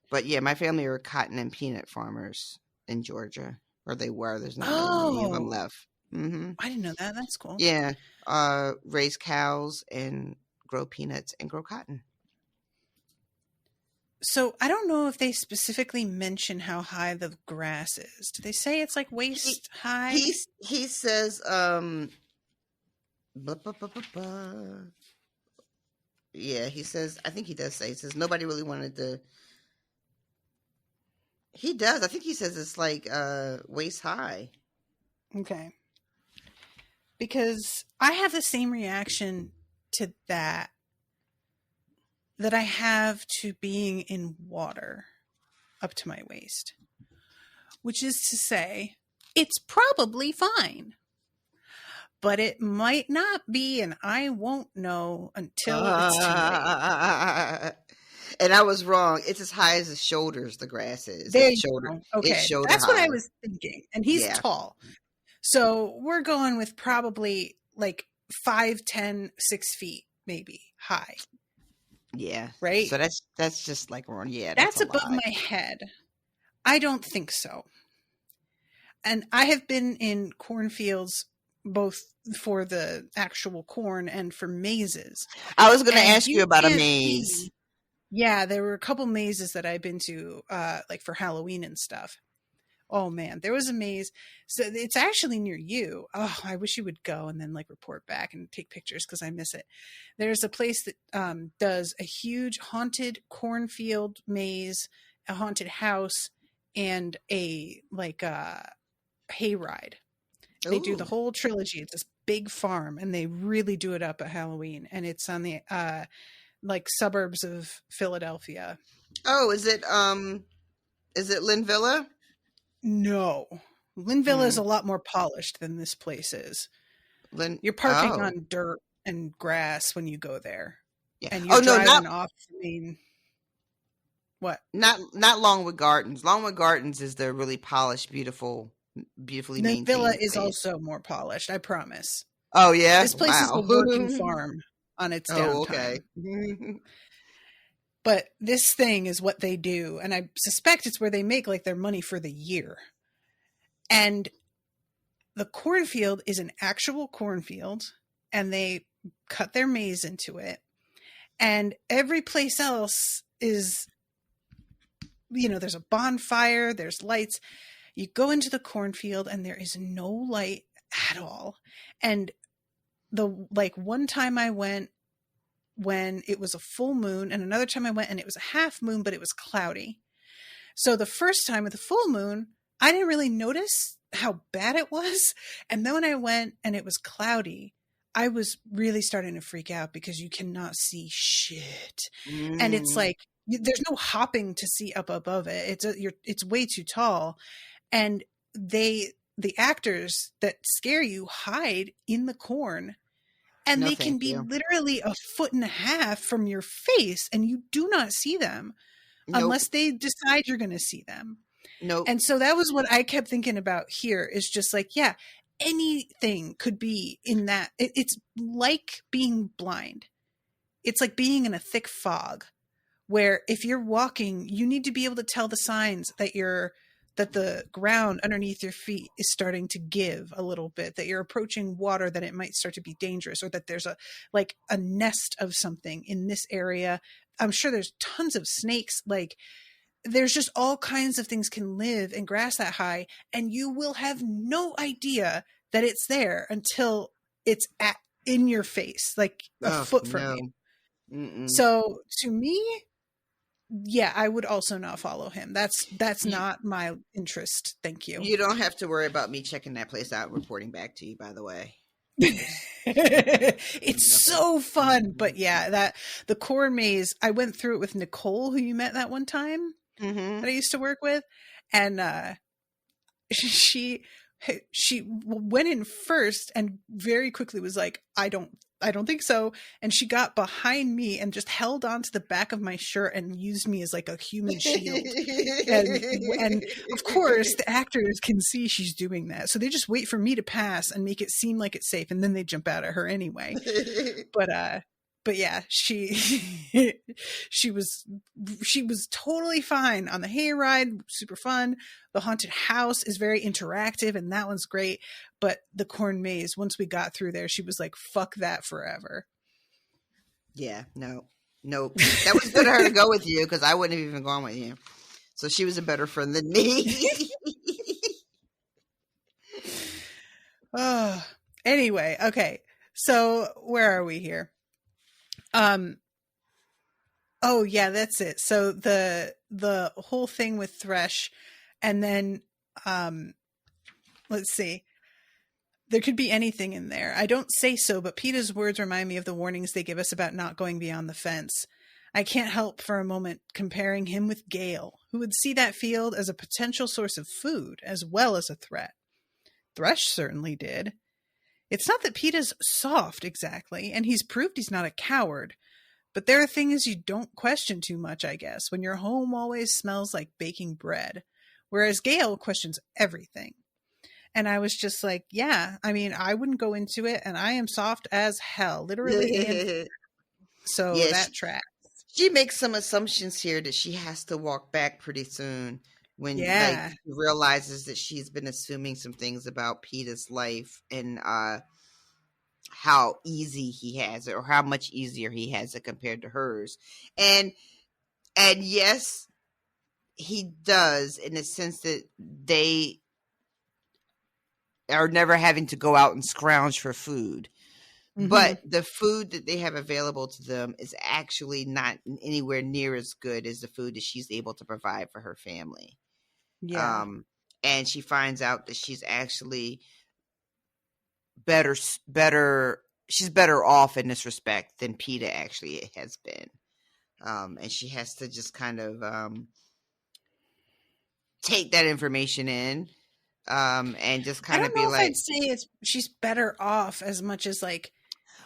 But yeah, my family are cotton and peanut farmers in Georgia, or they were. There's not many of them left. Mm-hmm. I didn't know that. That's cool. Yeah, raise cows and grow peanuts and grow cotton. So I don't know if they specifically mention how high the grass is. Do they say it's like waist high? He says yeah, he says, I think he does say, he says nobody really wanted to He does. I think he says it's like waist high. Okay. Because I have the same reaction to that I have to being in water up to my waist. Which is to say, it's probably fine. But it might not be, and I won't know until it's too late. And I was wrong. It's as high as his shoulders, the grass is. There It's you shoulder. go. Okay. It's shoulder That's high. what I was thinking. And he's Yeah. tall. So we're going with probably like 5'10", 6 feet, maybe high. Yeah. Right? So that's just like wrong. Yeah. That's a above lot. my head. I don't think so. And I have been in cornfields both for the actual corn and for mazes. I was going to And ask you about a can't maze. see- Yeah, there were a couple mazes that I've been to, like for Halloween and stuff. Oh man, there was a maze. So it's actually near you. Oh, I wish you would go and then like report back and take pictures because I miss it. There's a place that does a huge haunted cornfield maze, a haunted house, and a like hayride. They do the Ooh. whole trilogy. It's this big farm, and they really do it up at Halloween. And it's on the like suburbs of Philadelphia. Oh, is it Lynn Villa? No, Linville is a lot more polished than this place is. You're parking on dirt and grass when you go there, Yeah. and you're driving not off the main. What? not Longwood Gardens. Longwood Gardens is the really polished, beautifully maintained Villa is place. also more polished. I promise. Oh yeah, This place is a working farm on its downtime. Oh, okay. But this thing is what they do, and I suspect it's where they make like their money for the year. And the cornfield is an actual cornfield, and they cut their maize into it. And every place else is, there's a bonfire, there's lights. You go into the cornfield and there is no light at all. And one time I went when it was a full moon, and another time I went and it was a half moon, but it was cloudy. So the first time with the full moon, I didn't really notice how bad it was. And then when I went and it was cloudy, I was really starting to freak out because you cannot see shit. And it's like, there's no hopping to see up above it. It's way too tall. And the actors that scare you hide in the corn. And they can be literally a foot and a half from your face, and you do not see them unless they decide you're going to see them. Nope. And so that was what I kept thinking about here is just like, yeah, anything could be in that. It's like being blind. It's like being in a thick fog where if you're walking, you need to be able to tell the signs that the ground underneath your feet is starting to give a little bit, that you're approaching water, that it might start to be dangerous, or that there's a nest of something in this area. I'm sure there's tons of snakes. Like there's just all kinds of things can live in grass that high, and you will have no idea that it's there until it's in your face, like a foot from you. Mm-mm. So to me, yeah, I would also not follow him. That's not my interest. Thank you. You don't have to worry about me checking that place out and reporting back to you, by the way. It's so fun. But yeah, the corn maze, I went through it with Nicole, who you met that one time that I used to work with. And she went in first and very quickly was like, I don't think so. And she got behind me and just held onto the back of my shirt and used me as like a human shield. and of course the actors can see she's doing that. So they just wait for me to pass and make it seem like it's safe. And then they jump out at her anyway. But yeah, she was totally fine on the hayride, super fun. The haunted house is very interactive, and that one's great. But the corn maze, once we got through there, she was like, "Fuck that forever." Yeah, nope. That was good of her to go with you because I wouldn't have even gone with you. So she was a better friend than me. Oh, anyway, okay. So where are we here? Oh yeah, that's it. So the whole thing with Thresh, and then let's see. There could be anything in there. I don't say so, but PETA's words remind me of the warnings they give us about not going beyond the fence. I can't help for a moment comparing him with Gale, who would see that field as a potential source of food as well as a threat. Thresh certainly did. It's not that PETA's soft exactly, and he's proved he's not a coward, but there are things you don't question too much, I guess, when your home always smells like baking bread, whereas Gale questions everything. And I was just like, yeah, I mean, I wouldn't go into it, and I am soft as hell, literally. And so Yeah, that tracks. she makes some assumptions here that she has to walk back pretty soon when Yeah. she realizes that she's been assuming some things about PETA's life and how easy he has it, or how much easier he has it compared to hers. And yes, he does, in the sense that they are never having to go out and scrounge for food. Mhm. But the food that they have available to them is actually not anywhere near as good as the food that she's able to provide for her family. Yeah. And she finds out that she's actually she's better off in this respect than PETA actually has been. And she has to just kind of take that information in. And just kind of be I don't know if like, I'd say she's better off as much as like,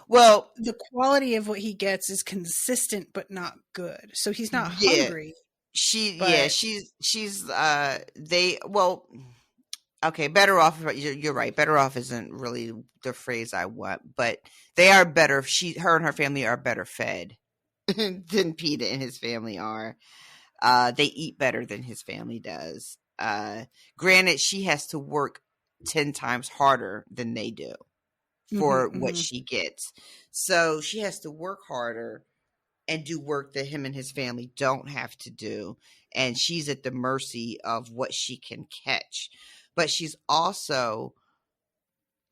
well, the quality of what he gets is consistent but not good. So he's not yeah, hungry. she's okay, better off. You're right. Better off isn't really the phrase I want, but they are better. Her and her family are better fed than PETA and his family are. They eat better than his family does. Granted, she has to work 10 times harder than they do for what she gets. So she has to work harder and do work that him and his family don't have to do. And she's at the mercy of what she can catch. But she's also,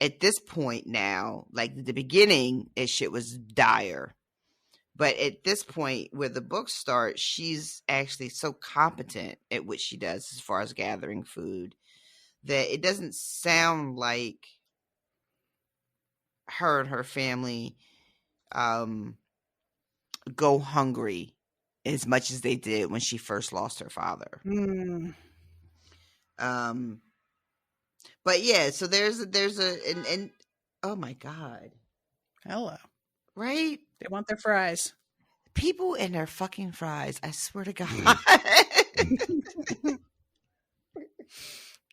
at this point now, like at the beginning, shit was dire. But at this point, where the book starts, she's actually so competent at what she does as far as gathering food that it doesn't sound like her and her family go hungry as much as they did when she first lost her father. But yeah, so there's and oh my God. Hello. Right? They want their fries. People and their fucking fries, I swear to God.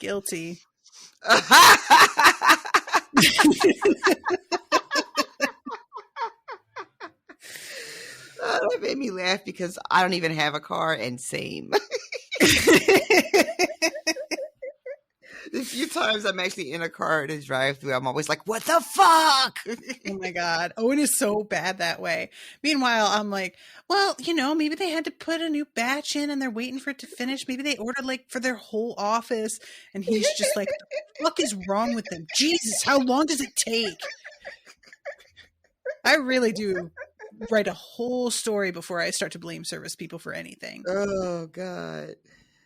Guilty. That made me laugh because I don't even have a car, and same. The few times I'm actually in a car at a drive-thru, I'm always like, what the fuck? Oh my God. Owen is so bad that way. Meanwhile, I'm like, well, maybe they had to put a new batch in and they're waiting for it to finish. Maybe they ordered like for their whole office. And he's just like, what the fuck is wrong with them? Jesus, how long does it take? I really do write a whole story before I start to blame service people for anything. Oh God.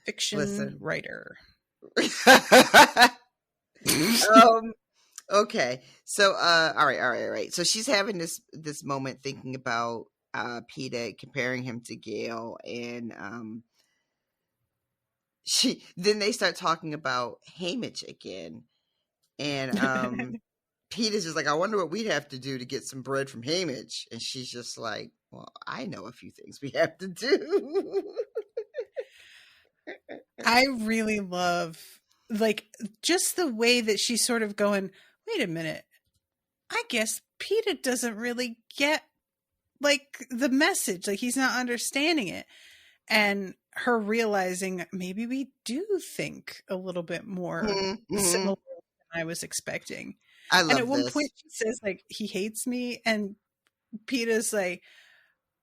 Fiction writer. Okay. So all right. So she's having this moment thinking about PETA, comparing him to Gale, and then they start talking about Hamish again. And PETA's just like, I wonder what we'd have to do to get some bread from Hamish. And she's just like, well, I know a few things we have to do. I really love like just the way that she's sort of going, wait a minute, I guess PETA doesn't really get like the message, like he's not understanding it, and her realizing maybe we do think a little bit more similar than I was expecting. I love and at one this. point she says like, he hates me, and PETA's like,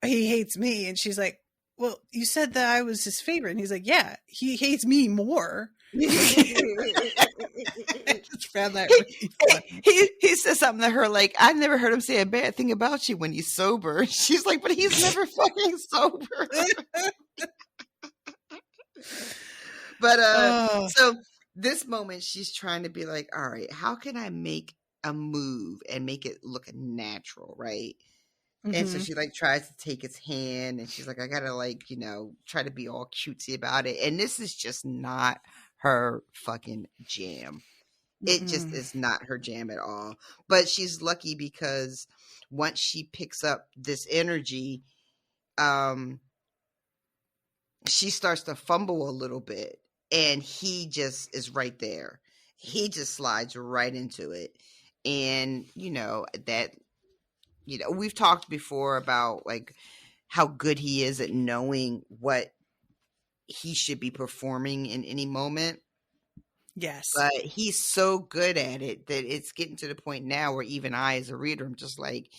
he hates me, and she's like, well, you said that I was his favorite. And he's like, yeah, he hates me more. I just found that really funny. He says something to her like, I never heard him say a bad thing about you when he's sober. She's like, but he's never fucking sober. But so this moment she's trying to be like, all right, how can I make a move and make it look natural, right? And so she like tries to take his hand and she's like, I gotta like, you know, try to be all cutesy about it. And this is just not her fucking jam. It just is not her jam at all. But she's lucky because once she picks up this energy, she starts to fumble a little bit and he just is right there. He just slides right into it. And, you know, that, you know, we've talked before about like how good he is at knowing what he should be performing in any moment. Yes. But he's so good at it that it's getting to the point now where even I, as a reader, I'm just like,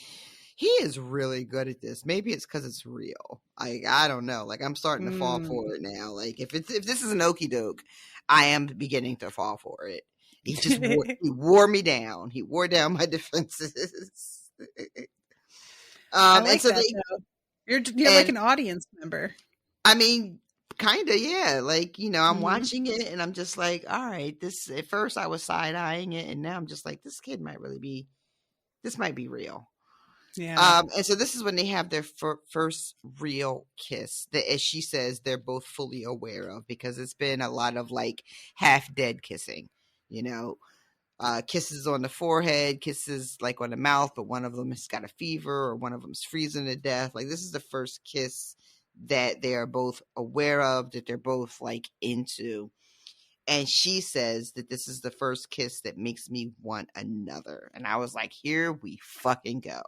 he is really good at this. Maybe it's because it's real. I don't know. Like I'm starting to fall for it now. Like if this is an okie doke, I am beginning to fall for it. He just he wore me down. He wore down my defenses. I like and so that, you're like an audience member. I mean, kind of, yeah. Like, you know, I'm watching it and I'm just like, all right, this, at first I was side eyeing it and now I'm just like, this kid might really be, this might be real. Yeah. And so this is when they have their first real kiss that, as she says, they're both fully aware of, because it's been a lot of like half dead kissing, you know, kisses on the forehead, kisses like on the mouth, but one of them has got a fever or one of them's freezing to death. Like this is the first kiss that they are both aware of, that they're both like into. And she says that this is the first kiss that makes me want another. And I was like, here we fucking go.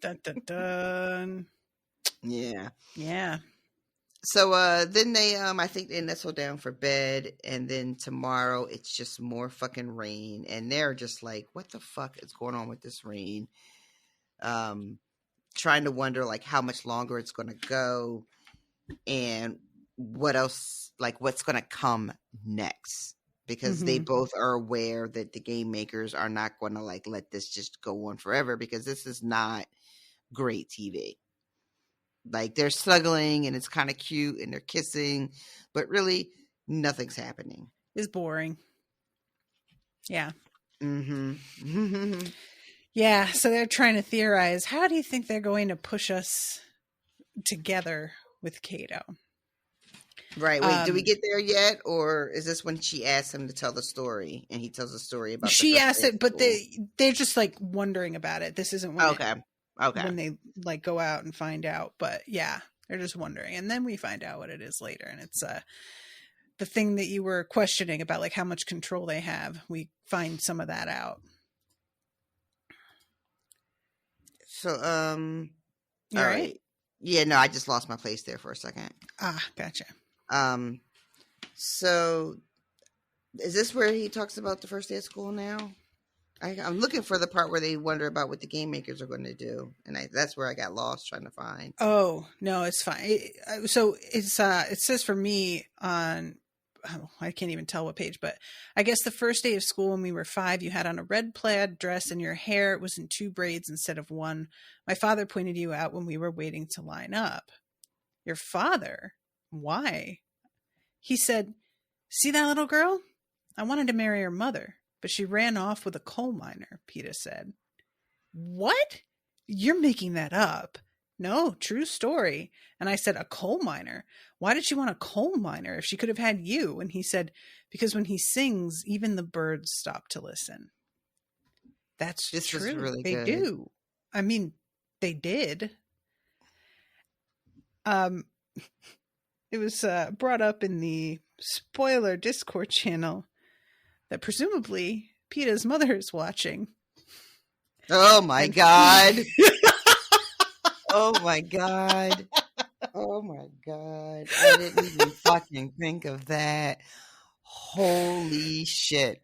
Dun, dun, dun. Yeah. Yeah. So then they I think they nestle down for bed, and then tomorrow it's just more fucking rain, and they're just like, what the fuck is going on with this rain? Trying to wonder like how much longer it's going to go and what else, like what's going to come next, because they both are aware that the game makers are not going to like let this just go on forever, because this is not great TV. Like they're snuggling and it's kind of cute and they're kissing, but really nothing's happening. It's boring. Yeah. Mm-hmm. Yeah. So they're trying to theorize, how do you think they're going to push us together with Cato? Right. Wait, did we get there yet? Or is this when she asks him to tell the story and he tells the story about she asked it, but they're just like wondering about it. This isn't when when they like go out and find out, but yeah, they're just wondering. And then we find out what it is later. And it's the thing that you were questioning about, like how much control they have. We find some of that out. So, all right. Yeah, no, I just lost my place there for a second. Ah, gotcha. So is this where he talks about the first day of school now? I'm looking for the part where they wonder about what the game makers are going to do. And that's where I got lost trying to find. Oh, no, it's fine. So it's, it says for me on, I can't even tell what page, but I guess the first day of school when we were 5, you had on a red plaid dress and your hair was in 2 braids instead of 1. My father pointed you out when we were waiting to line up. Your father? Why? He said, see that little girl? I wanted to marry her mother, but she ran off with a coal miner, Peeta said. What? You're making that up. No, true story. And I said, a coal miner? Why did she want a coal miner if she could have had you? And he said, because when he sings, even the birds stop to listen. That's this true. Was really they good. do. I mean, they did. It was brought up in the spoiler Discord channel that presumably Peeta's mother is watching. Oh my God. Oh my God. Oh my God. I didn't even fucking think of that. Holy shit.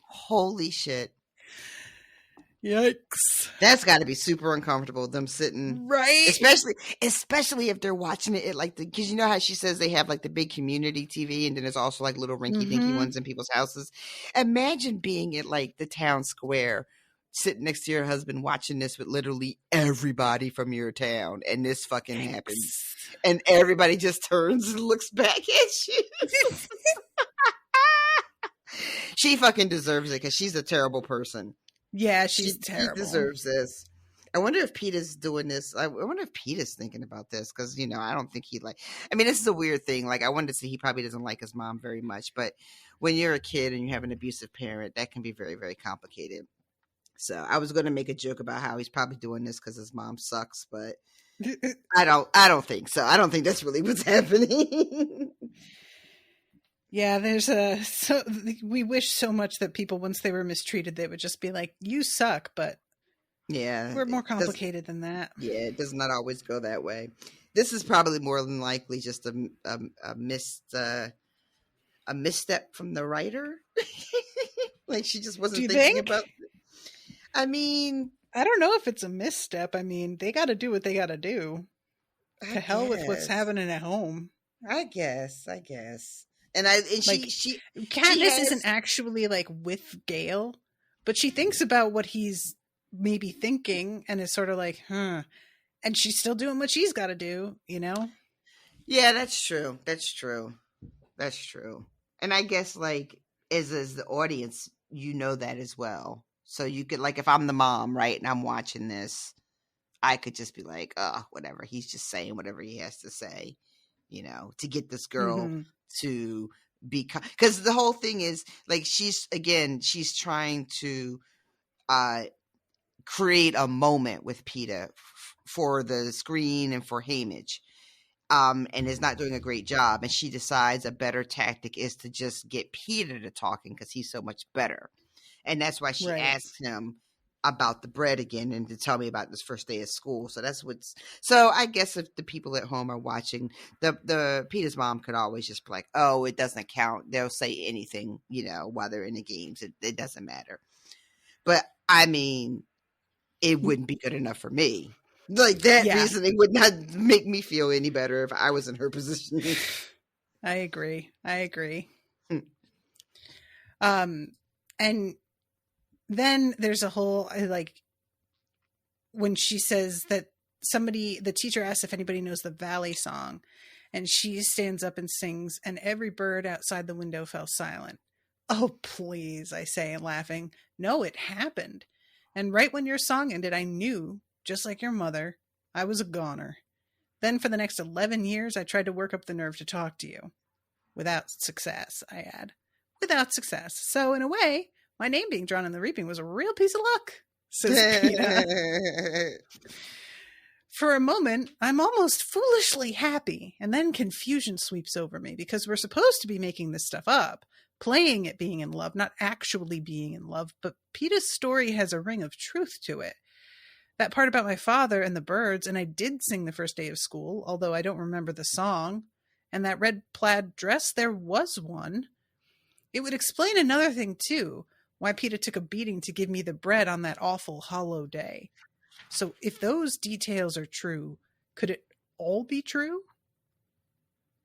Holy shit. Yikes. That's got to be super uncomfortable, them sitting. Right? Especially if they're watching it at like because you know how she says they have like the big community TV and then there's also like little rinky dinky ones in people's houses. Imagine being at like the town square, sitting next to your husband watching this with literally everybody from your town, and this fucking happens, and everybody just turns and looks back at you. She fucking deserves it because she's a terrible person. Yeah, she's terrible. She deserves this. I wonder if Peter's doing this. I wonder if Peter's thinking about this because, you know, I don't think this is a weird thing. Like, I wanted to see he probably doesn't like his mom very much. But when you're a kid and you have an abusive parent, that can be very, very complicated. So I was going to make a joke about how he's probably doing this because his mom sucks. But I don't think so. I don't think that's really what's happening. Yeah, we wish so much that people, once they were mistreated, they would just be like, you suck, but yeah, we're more complicated than that. Yeah, it does not always go that way. This is probably more than likely just a misstep from the writer. Like she just wasn't thinking about it. I mean, I don't know if it's a misstep. I mean, they got to do what they got to do. To hell with what's happening at home. I guess. Katniss isn't actually like with Gale, but she thinks about what he's maybe thinking and is sort of like, and she's still doing what she's got to do, you know? Yeah, that's true. And I guess like as the audience, you know that as well. So you could like, if I'm the mom, right, and I'm watching this, I could just be like, oh, whatever. He's just saying whatever he has to say, you know, to get this girl to be, because the whole thing is like she's trying to create a moment with Peeta for the screen and for Haymitch, and is not doing a great job, and she decides a better tactic is to just get Peeta to talking because he's so much better, and that's why she asked him about the bread again and to tell me about this first day of school. So I guess if the people at home are watching, the Peeta's mom could always just be like, oh, it doesn't count. They'll say anything, you know, while they're in the games. It doesn't matter. But I mean, it wouldn't be good enough for me. Like that reason, it would not make me feel any better if I was in her position. I agree. And then there's a whole, like, when she says that the teacher asks if anybody knows the Valley song, and she stands up and sings, and every bird outside the window fell silent. Oh, please, I say, laughing. No, it happened. And right when your song ended, I knew, just like your mother, I was a goner. Then for the next 11 years, I tried to work up the nerve to talk to you. Without success, I add. Without success. So in a way, my name being drawn in the reaping was a real piece of luck, says Peeta. For a moment, I'm almost foolishly happy, and then confusion sweeps over me because we're supposed to be making this stuff up, playing at being in love, not actually being in love, but Peeta's story has a ring of truth to it. That part about my father and the birds, and I did sing the first day of school, although I don't remember the song, and that red plaid dress, there was one. It would explain another thing, too. Why Peeta took a beating to give me the bread on that awful hollow day. So if those details are true, could it all be true?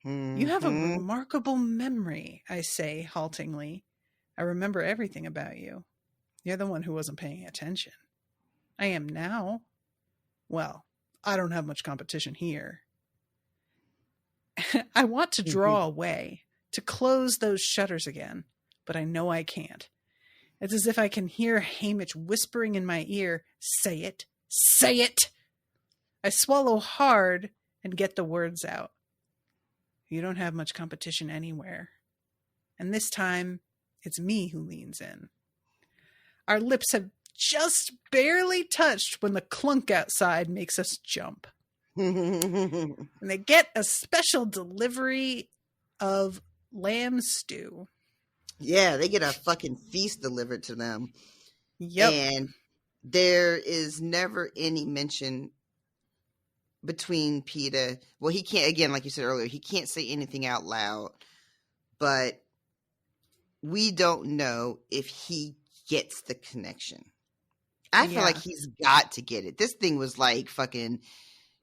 You have a remarkable memory, I say haltingly. I remember everything about you. You're the one who wasn't paying attention. I am now. Well, I don't have much competition here. I want to draw away, to close those shutters again, but I know I can't. It's as if I can hear Haymitch whispering in my ear, say it, say it. I swallow hard and get the words out. You don't have much competition anywhere. And this time, it's me who leans in. Our lips have just barely touched when the clunk outside makes us jump. And they get a special delivery of lamb stew. Yeah, they get a fucking feast delivered to them. Yep. And there is never any mention between Peeta. Well, he can't, again, like you said earlier, he can't say anything out loud. But we don't know if he gets the connection. I feel like he's got to get it. This thing was like fucking,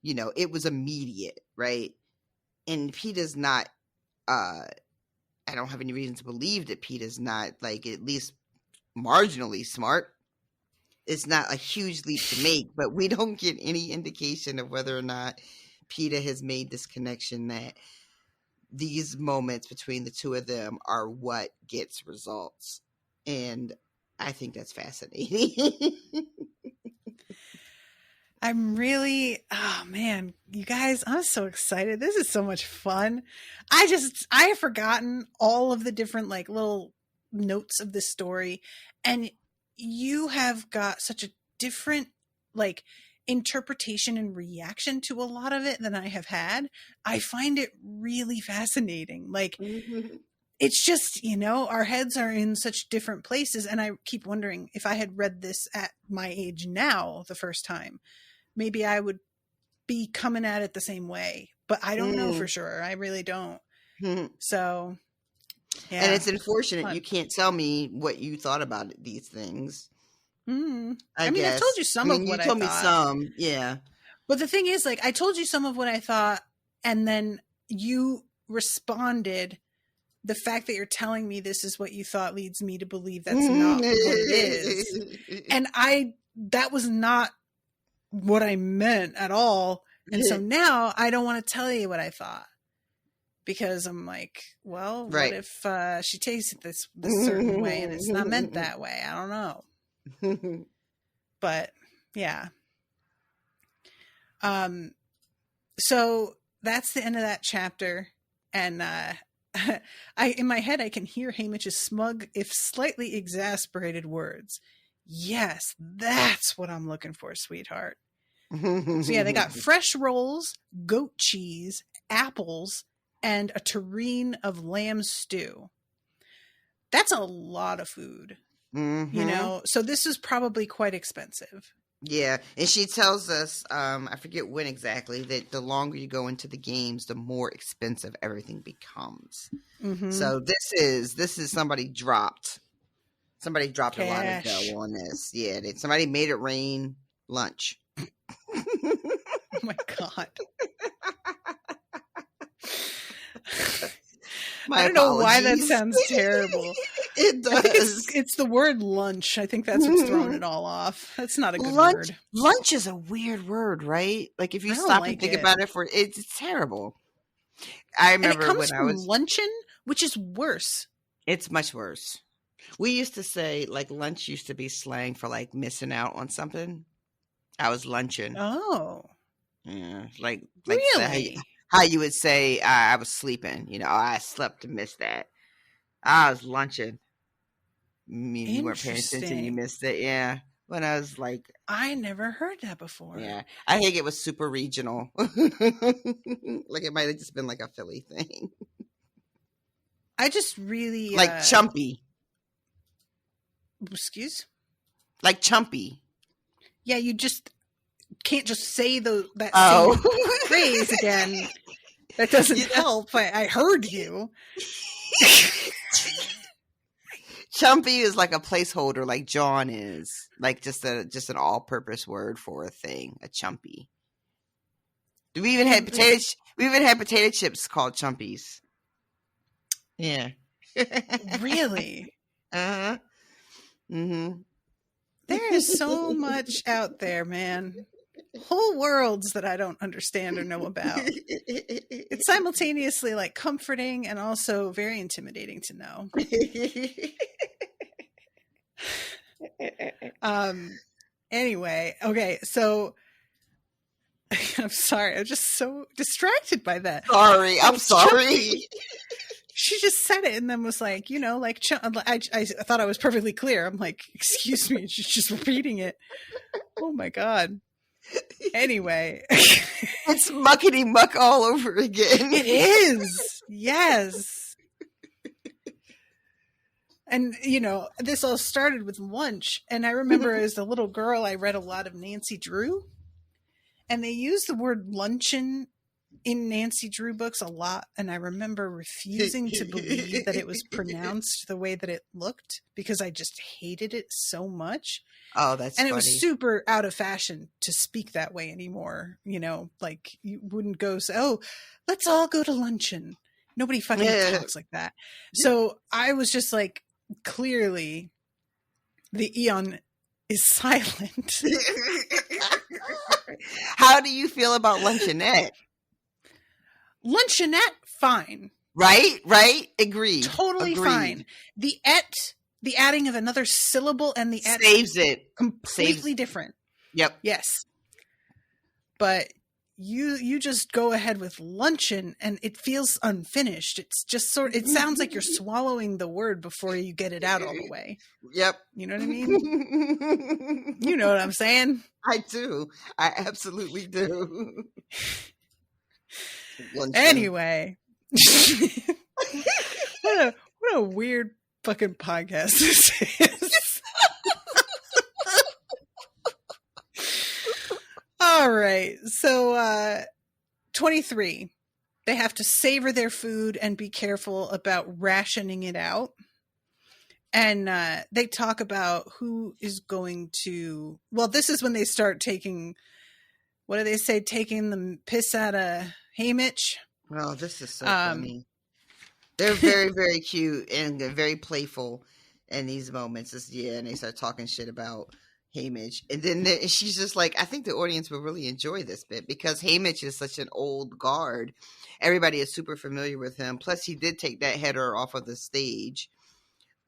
it was immediate, right? And Peeta's not, I don't have any reason to believe that Peeta's not, like, at least marginally smart. It's not a huge leap to make, but we don't get any indication of whether or not Peeta has made this connection that these moments between the two of them are what gets results. And I think that's fascinating. Oh man, you guys, I'm so excited. This is so much fun. I have forgotten all of the different like little notes of this story, and you have got such a different like interpretation and reaction to a lot of it than I have had. I find it really fascinating. Like, it's just, our heads are in such different places. And I keep wondering if I had read this at my age now, the first time, maybe I would be coming at it the same way, but I don't know for sure. I really don't. So, yeah. And it's unfortunate you can't tell me what you thought about these things. I mean, I told you some of what I thought. You told me some, yeah. But the thing is, like, I told you some of what I thought, and then you responded, the fact that you're telling me this is what you thought leads me to believe that's not what it is. And that was not what I meant at all. And so now I don't want to tell you what I thought. Because I'm like, well, what if she takes it this certain way and it's not meant that way? I don't know. But yeah. So that's the end of that chapter. And in my head I can hear Haymitch's smug, if slightly exasperated words. Yes, that's what I'm looking for, sweetheart. So yeah, they got fresh rolls, goat cheese, apples, and a tureen of lamb stew. That's a lot of food. So this is probably quite expensive. Yeah, and she tells us, I forget when exactly, that the longer you go into the games, the more expensive everything becomes. So this is somebody dropped a lot of dough on this. Yeah, somebody made it rain lunch. Oh my God. I don't know why that sounds terrible. It does. I think it's the word lunch. I think that's what's throwing it all off. That's not a good word. Lunch is a weird word, right? Like if you stop and think about it, it's terrible. I remember when I was luncheon, which is worse. It's much worse. We used to say like lunch used to be slang for like missing out on something. I was lunching. Oh, yeah, like really? How you would say I was sleeping, I slept to miss that. I was lunching. You weren't paying attention, you missed it. Yeah. When I was like, I never heard that before. Yeah. I think it was super regional. Like it might have just been like a Philly thing. I just really like chumpy. Excuse? Like chumpy. Yeah, you just can't just say that same phrase again. That doesn't help. I heard you. Chumpy is like a placeholder, like John is, like just an all-purpose word for a thing. A chumpy. We even had potato chips called chumpies. Yeah. Really? Uh-huh. There is so much out there, man. Whole worlds that I don't understand or know about. It's simultaneously like comforting and also very intimidating to know. Anyway, okay, so I'm sorry, I'm just so distracted by that. I'm sorry. She just said it and then was like, like, I thought I was perfectly clear. I'm like, excuse me. She's just repeating it. Oh my God. Anyway. It's muckety muck all over again. It is. Yes. And, this all started with lunch. And I remember as a little girl, I read a lot of Nancy Drew. And they used the word luncheon in Nancy Drew books a lot, and I remember refusing to believe that it was pronounced the way that it looked because I just hated it so much. Oh, that's And funny. it was super out of fashion to speak that way anymore. You know, like you wouldn't go say, "Oh, let's all go to luncheon." Nobody fucking talks like that. So I was just like, clearly the Eon is silent. How do you feel about luncheonette? Luncheonette, fine. Right? Agreed. Totally fine. The adding of another syllable and the et saves it. Completely different. Yep. Yes. But you just go ahead with luncheon and it feels unfinished. It's just it sounds like you're swallowing the word before you get it out all the way. Yep. You know what I mean? You know what I'm saying? I do. I absolutely do. Anyway. What a weird fucking podcast this is. All right. So 23. They have to savor their food and be careful about rationing it out. And they talk about who is going to... Well, this is when they start taking... What do they say? Taking the piss out of Haymitch. Oh, this is so funny. They're very, very cute and they're very playful in these moments. And they start talking shit about Haymitch. And then she's just like, I think the audience will really enjoy this bit because Haymitch is such an old guard. Everybody is super familiar with him. Plus, he did take that header off of the stage.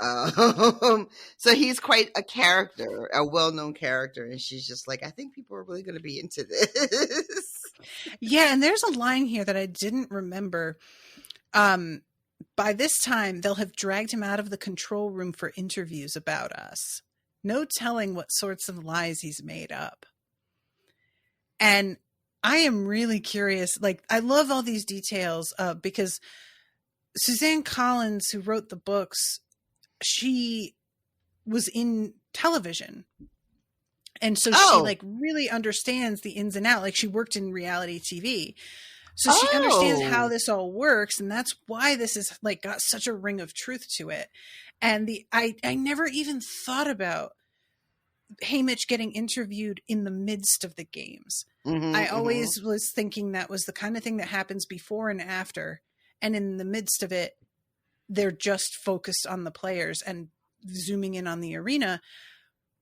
So he's quite a character, a well-known character. And she's just like, I think people are really going to be into this. Yeah, and there's a line here that I didn't remember. By this time, they'll have dragged him out of the control room for interviews about us. No telling what sorts of lies he's made up. And I am really curious. Like, I love all these details because Suzanne Collins, who wrote the books, she was in television. And so she like really understands the ins and outs. Like she worked in reality TV. So she understands how this all works. And that's why this is like got such a ring of truth to it. And I never even thought about Haymitch getting interviewed in the midst of the games. I always was thinking that was the kind of thing that happens before and after. And in the midst of it, they're just focused on the players and zooming in on the arena.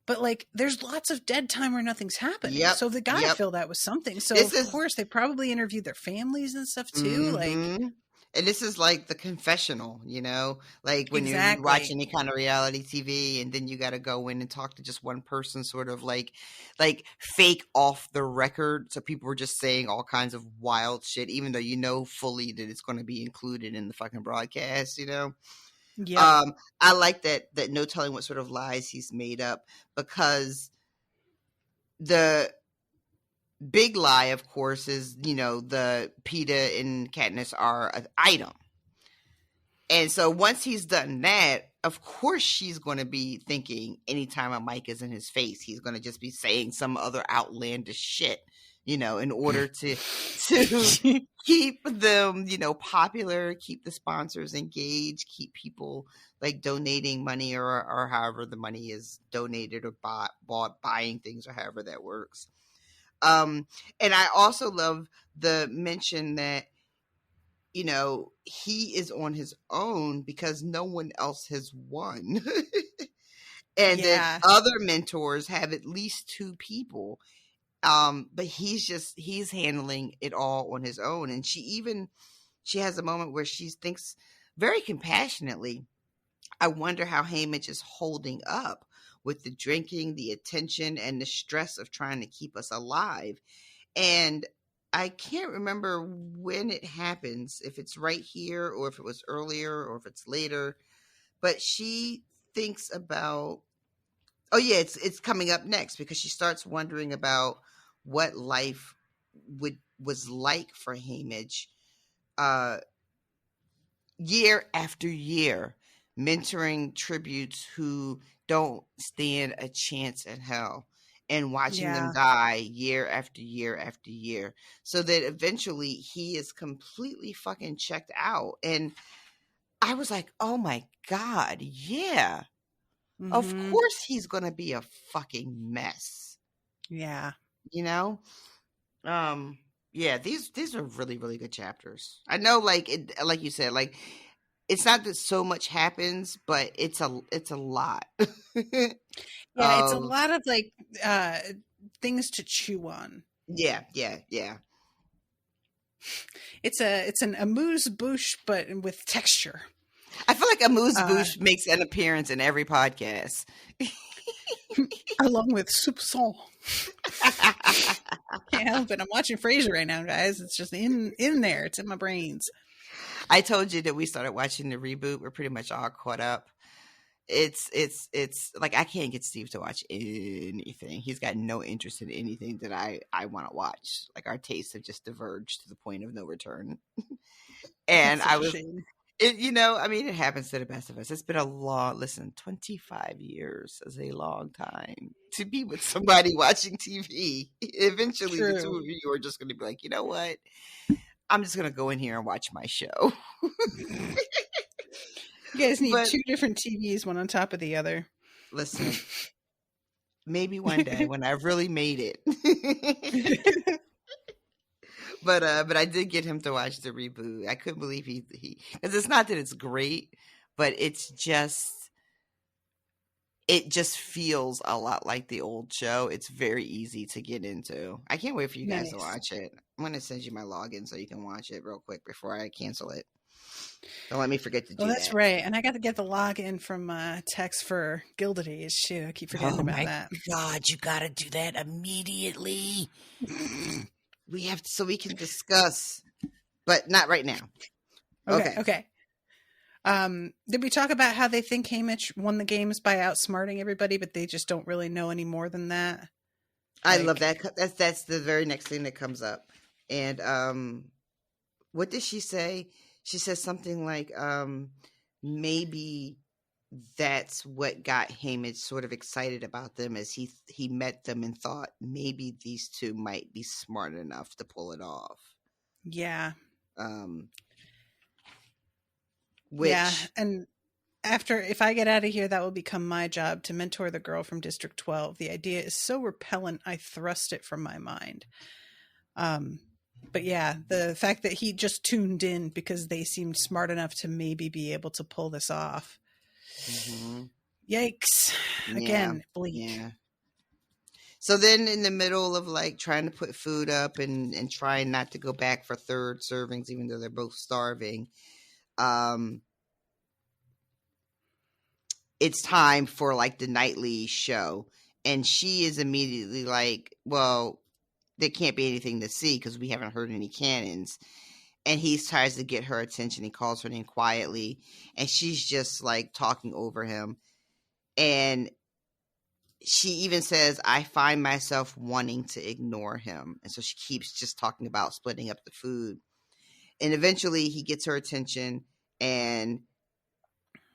But like, there's lots of dead time where nothing's happening. Yep. So they got to fill that with something. So of course they probably interviewed their families and stuff too. Like, and this is like the confessional, you know, like when you watch any kind of reality TV and then you got to go in and talk to just one person, sort of like fake off the record. So people were just saying all kinds of wild shit, even though you know fully that it's going to be included in the fucking broadcast, you know? Yeah. I like that no telling what sort of lies he's made up, because the big lie, of course, is, you know, the Peeta and Katniss are an item. And so once he's done that, of course she's going to be thinking anytime a mic is in his face, he's going to just be saying some other outlandish shit, you know, in order to keep them, you know, popular, keep the sponsors engaged, keep people like donating money or however the money is donated or bought, buying things or however that works. And I also love the mention that, you know, he is on his own because no one else has won. And that other mentors have at least two people. But he's handling it all on his own. And she has a moment where she thinks very compassionately, I wonder how Haymitch is holding up with the drinking, the attention, and the stress of trying to keep us alive. And I can't remember when it happens, if it's right here or if it was earlier or if it's later, but she thinks about, it's coming up next, because she starts wondering about what life was like for Haymitch year after year, mentoring tributes who don't stand a chance in hell. and watching them die year after year after year, so that eventually he is completely fucking checked out. And I was like, oh my God, yeah. Of course he's gonna be a fucking mess. Yeah. You know? Yeah, these are really, really good chapters. I know, like you said, like it's not that so much happens, but it's a lot. Yeah, it's a lot of like things to chew on. Yeah. It's an amuse-bouche, but with texture. I feel like amuse-bouche makes an appearance in every podcast. Along with soupçon. Can't help it. I'm watching Frasier right now, guys. It's just in there. It's in my brains. I told you that we started watching the reboot. We're pretty much all caught up. It's like I can't get Steve to watch anything. He's got no interest in anything that I want to watch. Like our tastes have just diverged to the point of no return. And I was, I mean, it happens to the best of us. It's been a long, 25 years is a long time to be with somebody watching TV. Eventually, the two of you are just going to be like, you know what? I'm just going to go in here and watch my show. You guys need two different TVs, one on top of the other. Listen, maybe one day when I've really made it. But I did get him to watch the reboot. I couldn't believe he because it's not that it's great, but it just feels a lot like the old show. It's very easy to get into. I can't wait for you guys to watch it. I'm going to send you my login so you can watch it real quick before I cancel it. Don't let me forget to do that. Oh, that's right. And I got to get the login from Tex for Gilded Age, too. I keep forgetting about that. Oh, my God. You got to do that immediately. We have to, so we can discuss, but not right now. Okay. Did we talk about how they think Haymitch won the games by outsmarting everybody, but they just don't really know any more than that? I love that. That's the very next thing that comes up. And what did she say? She says something like, maybe that's what got Haymitch sort of excited about them, as he met them and thought maybe these two might be smart enough to pull it off. Yeah. Yeah, and if I get out of here, that will become my job to mentor the girl from District 12. The idea is so repellent, I thrust it from my mind. But yeah, the fact that he just tuned in because they seemed smart enough to maybe be able to pull this off. Mm-hmm. Yikes. Again, bleak. Yeah. So then in the middle of like trying to put food up and trying not to go back for third servings, even though they're both starving, it's time for like the nightly show. And she is immediately like, well, there can't be anything to see because we haven't heard any cannons. And he tries to get her attention. He calls her name quietly. And she's just like talking over him. And she even says, I find myself wanting to ignore him. And so she keeps just talking about splitting up the food. And eventually he gets her attention and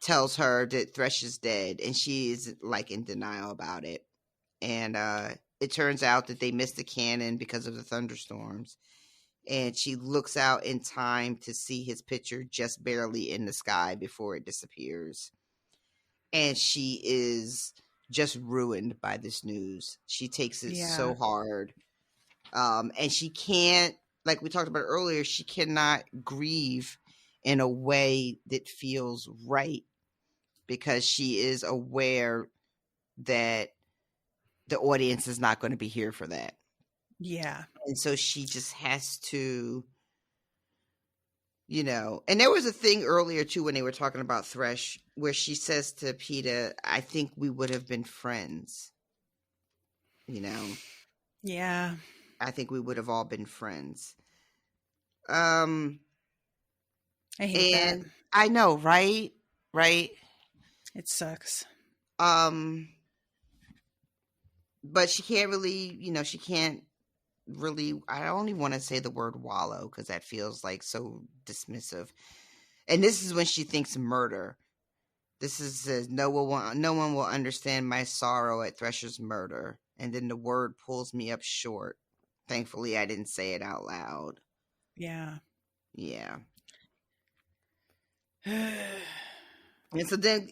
tells her that Thresh is dead. And she is like in denial about it. And it turns out that they missed the cannon because of the thunderstorms. And she looks out in time to see his picture just barely in the sky before it disappears. And she is just ruined by this news. She takes it so hard. And she can't, like we talked about earlier, she cannot grieve in a way that feels right because she is aware that the audience is not going to be here for that. Yeah. And so she just has to, and there was a thing earlier too when they were talking about Thresh where she says to Peeta, I think we would have been friends. Yeah. I think we would have all been friends. I hate that. I know, right? Right. It sucks. But she can't really, she can't really, I don't even want to say the word wallow because that feels like so dismissive. And this is when she thinks murder. This is says no one will understand my sorrow at Thresher's murder. And then the word pulls me up short. Thankfully, I didn't say it out loud. Yeah. Yeah. And so then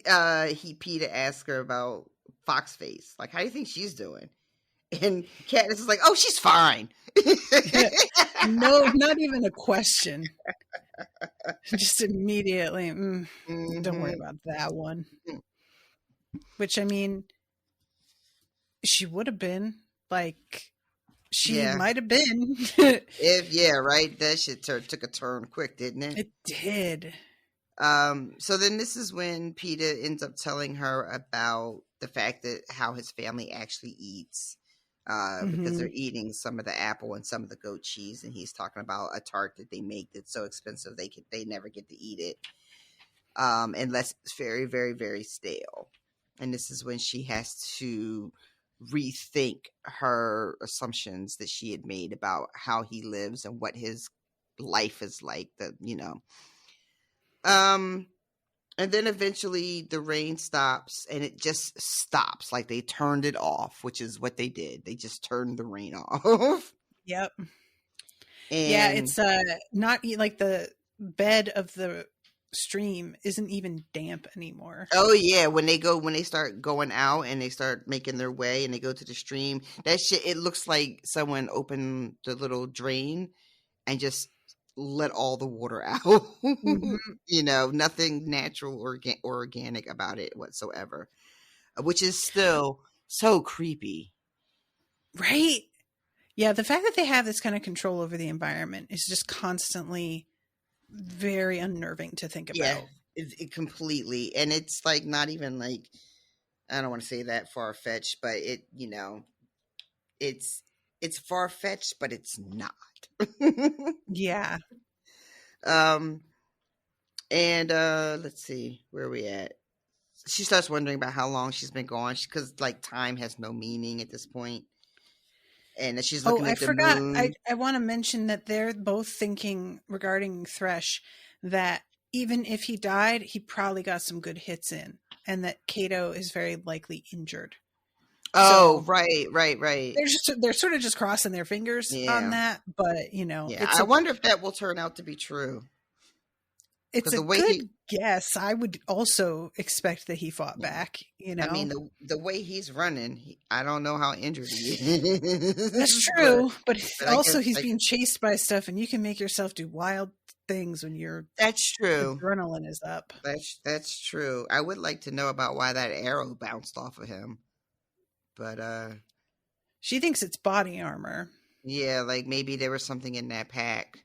Peter asked her about Foxface. Like, how do you think she's doing? And Katniss is like, oh, she's fine. No, not even a question. Just immediately, don't worry about that one. Which, I mean, she would have been. Like, she might have been. Right? That shit took a turn quick, didn't it? It did. So then this is when Peter ends up telling her about the fact that how his family actually eats. Because they're eating some of the apple and some of the goat cheese, and he's talking about a tart that they make that's so expensive they never get to eat it, unless it's very, very, very stale. And this is when she has to rethink her assumptions that she had made about how he lives and what his life is like. And then eventually the rain stops, and it just stops. Like they turned it off, which is what they did. They just turned the rain off. Yep. And it's not like the bed of the stream isn't even damp anymore. Oh yeah, when they start going out and they start making their way and they go to the stream, that shit, it looks like someone opened the little drain and just let all the water out. Nothing natural or organic about it whatsoever, which is still so creepy, right? Yeah, the fact that they have this kind of control over the environment is just constantly very unnerving to think about. It completely. And it's like not even like, I don't want to say that far-fetched, but it's far-fetched, but it's not. Yeah. And let's see, where are we at? She starts wondering about how long she's been gone, because like time has no meaning at this point. And she's looking at the moon. I want to mention that they're both thinking regarding Thresh that even if he died, he probably got some good hits in, and that Cato is very likely injured. Oh, so, right. They're sort of just crossing their fingers on that, but I wonder if that will turn out to be true. It's a good guess. I would also expect that he fought back. I mean, the way he's running, I don't know how injured he is. That's true, but also he's being chased by stuff, and you can make yourself do wild things when That's true. Adrenaline is up. That's true. I would like to know about why that arrow bounced off of him. But she thinks it's body armor. Yeah, like maybe there was something in that pack.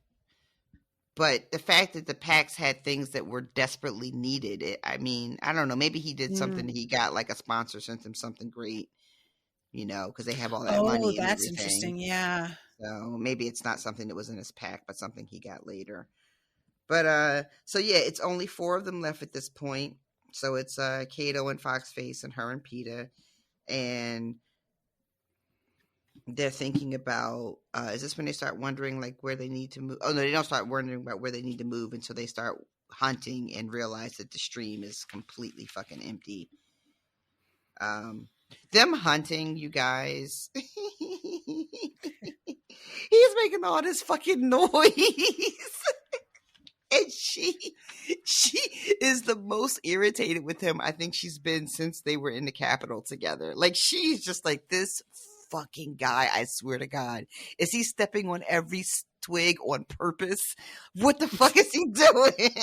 But the fact that the packs had things that were desperately needed, I don't know. Maybe he did something. He got like a sponsor sent him something great, because they have all that money. Oh, that's interesting. Yeah. So maybe it's not something that was in his pack, but something he got later. But so yeah, it's only 4 of them left at this point. So it's Cato and Foxface and her and Peeta. And they're thinking about, is this when they start wondering like where they need to move? Oh no, they don't start wondering about where they need to move until they start hunting and realize that the stream is completely fucking empty. Them hunting, you guys. He's making all this fucking noise. And she is the most irritated with him I think she's been since they were in the Capitol together. Like, she's just like, this fucking guy, I swear to God. Is he stepping on every twig on purpose? What the fuck is he doing?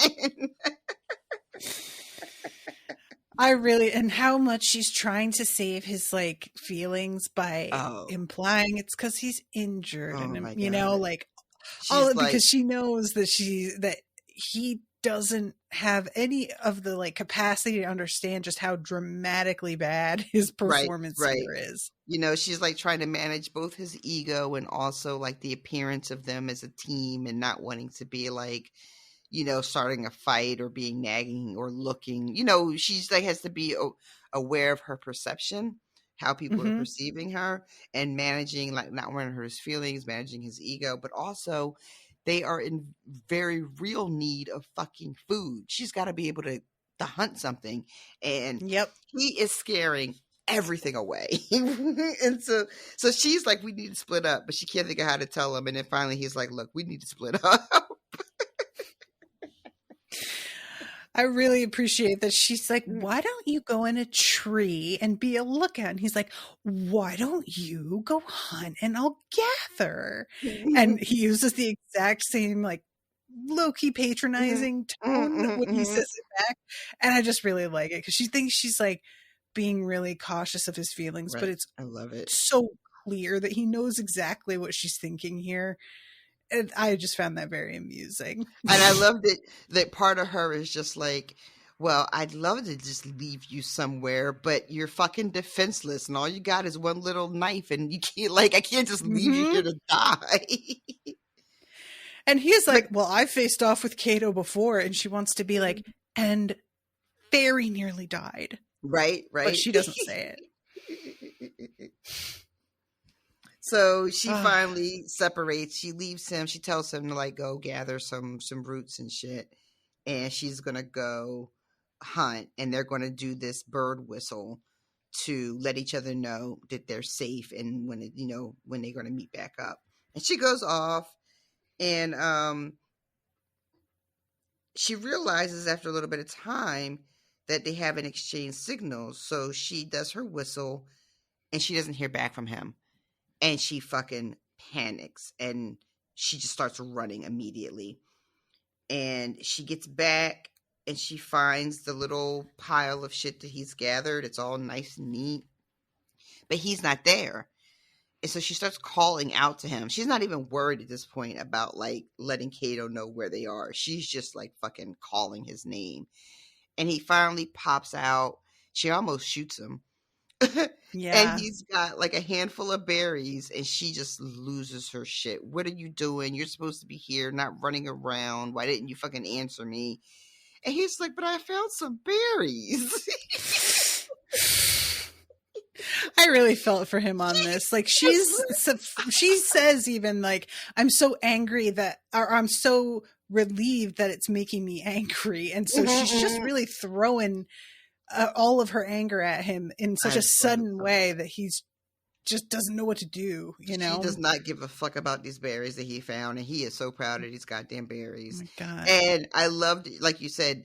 And how much she's trying to save his like feelings by implying it's because he's injured, and because she knows that he doesn't have any of the like capacity to understand just how dramatically bad his performance here is. She's like trying to manage both his ego and also like the appearance of them as a team, and not wanting to be like, starting a fight or being nagging or looking, she's like has to be aware of her perception, how people are perceiving her, and managing, like, not wanting his feelings, managing his ego, but also they are in very real need of fucking food. She's got to be able to hunt something. And he is scaring everything away. And so she's like, we need to split up, but she can't think of how to tell him. And then finally he's like, look, we need to split up. I really appreciate that she's like, why don't you go in a tree and be a lookout? And he's like, why don't you go hunt and I'll gather? And he uses the exact same like low-key patronizing tone when he says it back. And I just really like it because she thinks she's like being really cautious of his feelings, but it's I love it. So clear that he knows exactly what she's thinking here. And I just found that very amusing. And I loved it that part of her is just like, well, I'd love to just leave you somewhere, but you're fucking defenseless and all you got is one little knife and you can't, like, I can't just leave you here to die. And he's like, well, I faced off with Cato before, and she wants to be like, and very nearly died. Right. But she doesn't say it. So she finally separates. She leaves him. She tells him to like go gather some roots and shit, and she's gonna go hunt. And they're gonna do this bird whistle to let each other know that they're safe and when they're gonna meet back up. And she goes off, and she realizes after a little bit of time that they haven't exchanged signals. So she does her whistle, and she doesn't hear back from him. And she fucking panics and she just starts running immediately. And she gets back and she finds the little pile of shit that he's gathered. It's all nice and neat. But he's not there. And so she starts calling out to him. She's not even worried at this point about like letting Cato know where they are. She's just like fucking calling his name. And he finally pops out. She almost shoots him. Yeah. And he's got like a handful of berries and she just loses her shit. What are you doing? You're supposed to be here, not running around. Why didn't you fucking answer me? And he's like, but I found some berries. I really felt for him on this. Like she says even like, I'm so angry or I'm so relieved that it's making me angry. And so she's just really throwing all of her anger at him in such a sudden way that he's just doesn't know what to do, you know? He does not give a fuck about these berries that he found, and he is so proud of these goddamn berries. Oh my God. And I loved, like you said,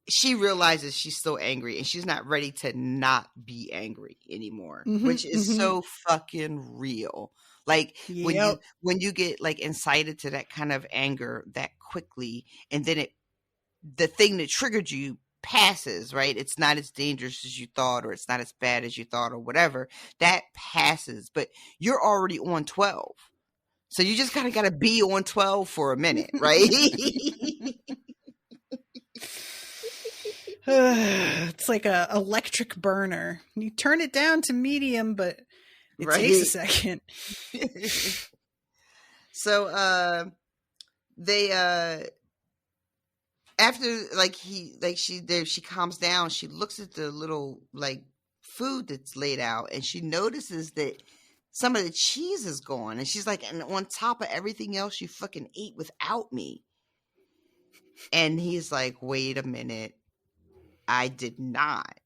she realizes she's still angry, and she's not ready to not be angry anymore, which is so fucking real. Like when you get like incited to that kind of anger that quickly, and then the thing that triggered you passes, right? It's not as dangerous as you thought, or it's not as bad as you thought, or whatever. That passes, but you're already on 12. So you just kind of got to be on 12 for a minute, right? It's like a electric burner. You turn it down to medium, but it takes a second. So they after she calms down, she looks at the little like food that's laid out, and she notices that some of the cheese is gone, and she's like, and on top of everything else you fucking ate without me. And he's like, wait a minute, I did not.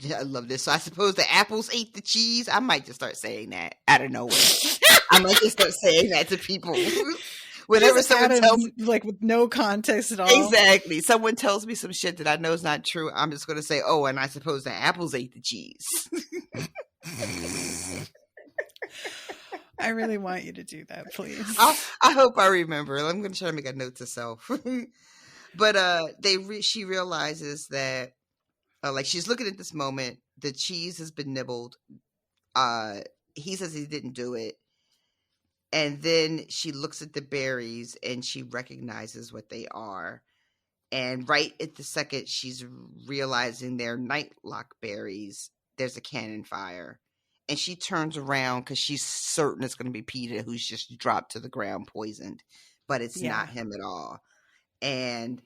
And I love this. So I suppose the apples ate the cheese. I might just start saying that out of nowhere. I might just start saying that to people. Whenever someone tells me, like with no context at all. Exactly. Someone tells me some shit that I know is not true, I'm just going to say, oh, and I suppose the apples ate the cheese. I really want you to do that, please. I hope I remember. I'm going to try to make a note to self. But she realizes that, like, she's looking at this moment. The cheese has been nibbled. He says he didn't do it. And then she looks at the berries and she recognizes what they are. And right at the second she's realizing they're nightlock berries, there's a cannon fire. And she turns around because she's certain it's going to be Peter who's just dropped to the ground poisoned. But it's not him at all. And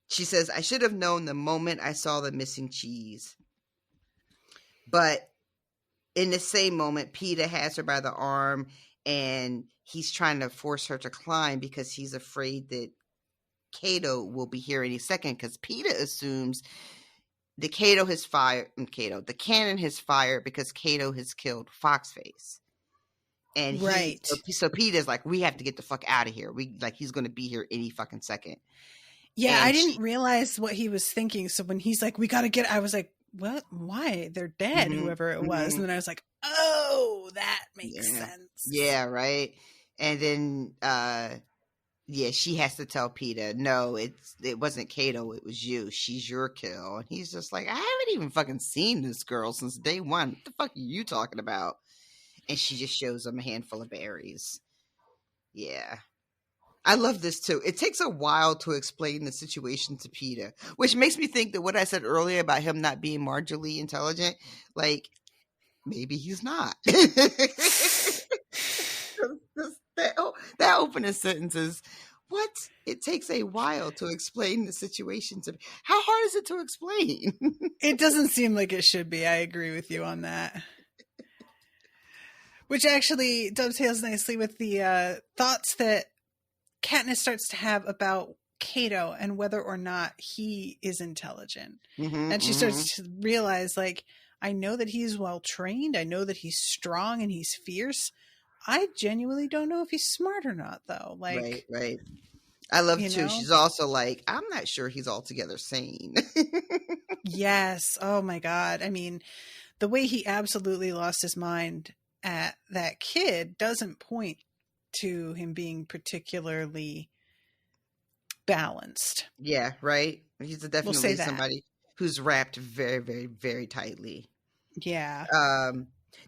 she says, I should have known the moment I saw the missing cheese. But in the same moment, Peter has her by the arm and he's trying to force her to climb because he's afraid that Cato will be here any second, because Peter assumes the cannon has fired because Cato has killed Foxface. And Right. so Peeta's like, we have to get the fuck out of here. He's going to be here any fucking second. Yeah, And I didn't realize what he was thinking. So when he's like, we got to get, I was like, what? Why? They're dead, whoever it was. And then I was like, oh, that makes sense. Yeah, right. And then, she has to tell Peeta, no, it wasn't Cato, it was you. She's your kill. And he's just like, I haven't even fucking seen this girl since day one. What the fuck are you talking about? And she just shows him a handful of berries. Yeah. I love this too. It takes a while to explain the situation to Peeta, which makes me think that what I said earlier about him not being marginally intelligent, like, maybe he's not. That opening sentence is, what? It takes a while to explain the situation to me. How hard is it to explain? It doesn't seem like it should be. I agree with you on that. Which actually dovetails nicely with the thoughts that Katniss starts to have about Cato and whether or not he is intelligent. And she starts to realize, like, I know that he's well trained. I know that he's strong and he's fierce. I genuinely don't know if he's smart or not, though. Like, right. I love too. know? She's also like, I'm not sure he's altogether sane. Yes. Oh my God. I mean, the way he absolutely lost his mind at that kid doesn't point to him being particularly balanced. Yeah, right. He's definitely that. somebody who's wrapped very, very, very tightly. Yeah.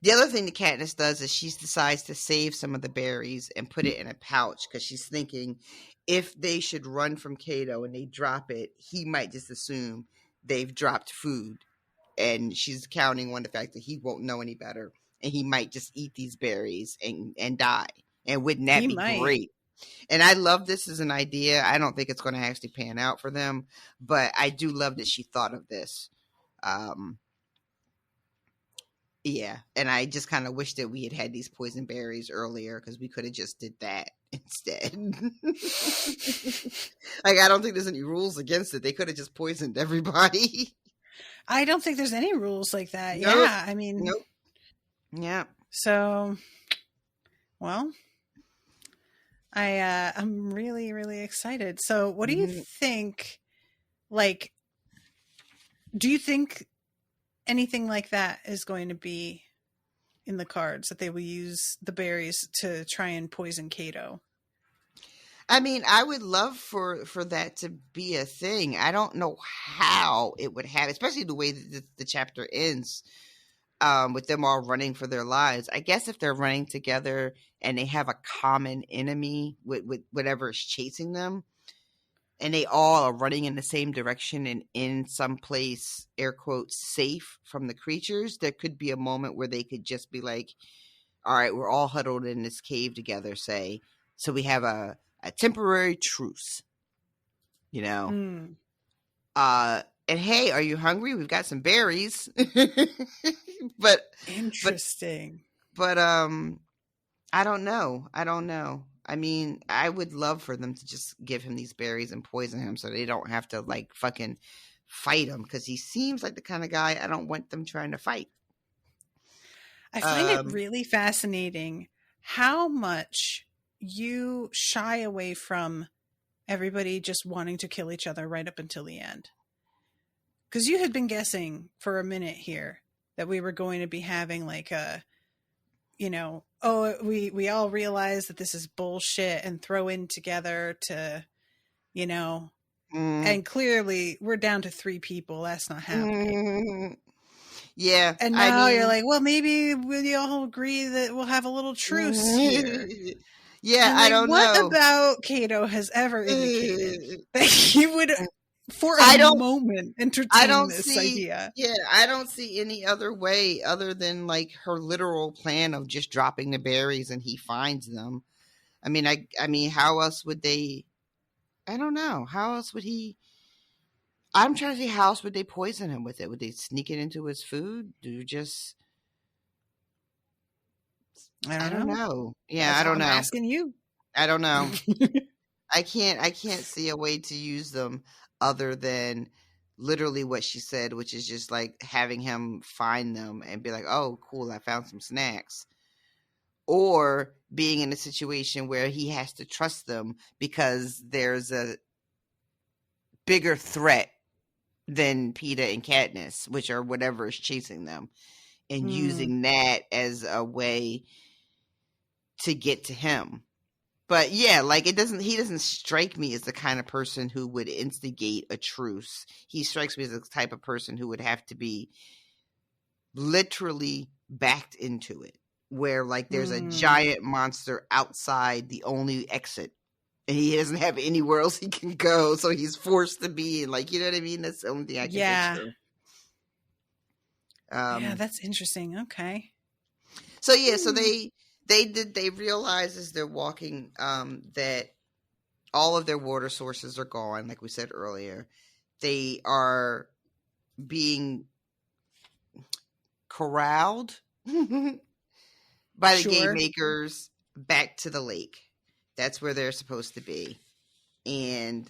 The other thing that Katniss does is she decides to save some of the berries and put it in a pouch because she's thinking if they should run from Cato and they drop it, he might just assume they've dropped food. And she's counting on the fact that he won't know any better and he might just eat these berries and die. And wouldn't that be great? And I love this as an idea. I don't think it's going to actually pan out for them, but I do love that she thought of this. Yeah, and I just kind of wish that we had these poison berries earlier because we could have just did that instead. Like, I don't think there's any rules against it. They could have just poisoned everybody. I don't think there's any rules like that. Nope. Yeah, I mean, nope. Yeah. So, well, I'm really, really excited. So, what do you think? Like, do you think anything like that is going to be in the cards, that they will use the berries to try and poison Cato? I mean, I would love for that to be a thing. I don't know how it would happen, especially the way that the chapter ends, with them all running for their lives. I guess if they're running together and they have a common enemy with whatever is chasing them, and they all are running in the same direction and in some place, air quotes, safe from the creatures, there could be a moment where they could just be like, all right, we're all huddled in this cave together, say, so we have a temporary truce, you know? And hey, are you hungry? We've got some berries. But interesting. But I don't know. I mean, I would love for them to just give him these berries and poison him so they don't have to, like, fucking fight him, because he seems like the kind of guy I don't want them trying to fight. I find it really fascinating how much you shy away from everybody just wanting to kill each other right up until the end. Because you had been guessing for a minute here that we were going to be having, like, a, you know, we all realize that this is bullshit and throw in together to, you know, and clearly we're down to 3 people. That's not happening. Yeah. And now you're like, well, maybe we all agree that we'll have a little truce here. Yeah, and, like, I don't know. What about Cato has ever indicated that he would, for a moment, entertain this idea? Yeah, I don't see any other way other than, like, her literal plan of just dropping the berries and he finds them. I mean, how else would they? I don't know. How else would he? I'm trying to see how else would they poison him with it? Would they sneak it into his food? I don't know. Yeah, That's I don't know. I'm asking you. I don't know. I can't see a way to use them other than literally what she said, which is just like having him find them and be like, oh, cool, I found some snacks. Or being in a situation where he has to trust them because there's a bigger threat than Peeta and Katniss, which are whatever is chasing them, and using that as a way to get to him. But yeah, like he doesn't strike me as the kind of person who would instigate a truce. He strikes me as the type of person who would have to be literally backed into it, where like there's a giant monster outside the only exit and he doesn't have anywhere else he can go, so he's forced to be in, like, you know what I mean? That's the only thing I can picture. Yeah, that's interesting. Okay. So yeah, so they realize as they're walking that all of their water sources are gone, like we said earlier. They are being corralled by the game makers back to the lake. That's where they're supposed to be. And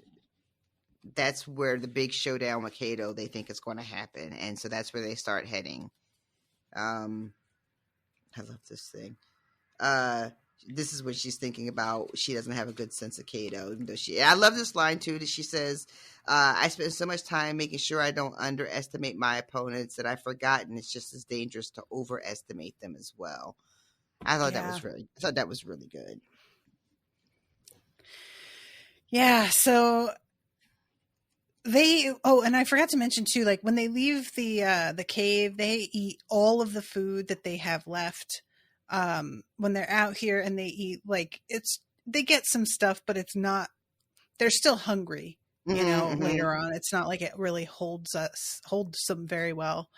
that's where the big showdown with Cato they think is going to happen. And so that's where they start heading. I love this thing. This is what she's thinking about. She doesn't have a good sense of Cato. Even though I love this line too, that she says, I spend so much time making sure I don't underestimate my opponents that I've forgotten it's just as dangerous to overestimate them as well. I thought that was really good. Yeah, so and I forgot to mention too, like when they leave the cave, they eat all of the food that they have left. When they're out here and they eat, like they get some stuff, but it's not, they're still hungry, you know, later on. It's not like it really holds them very well.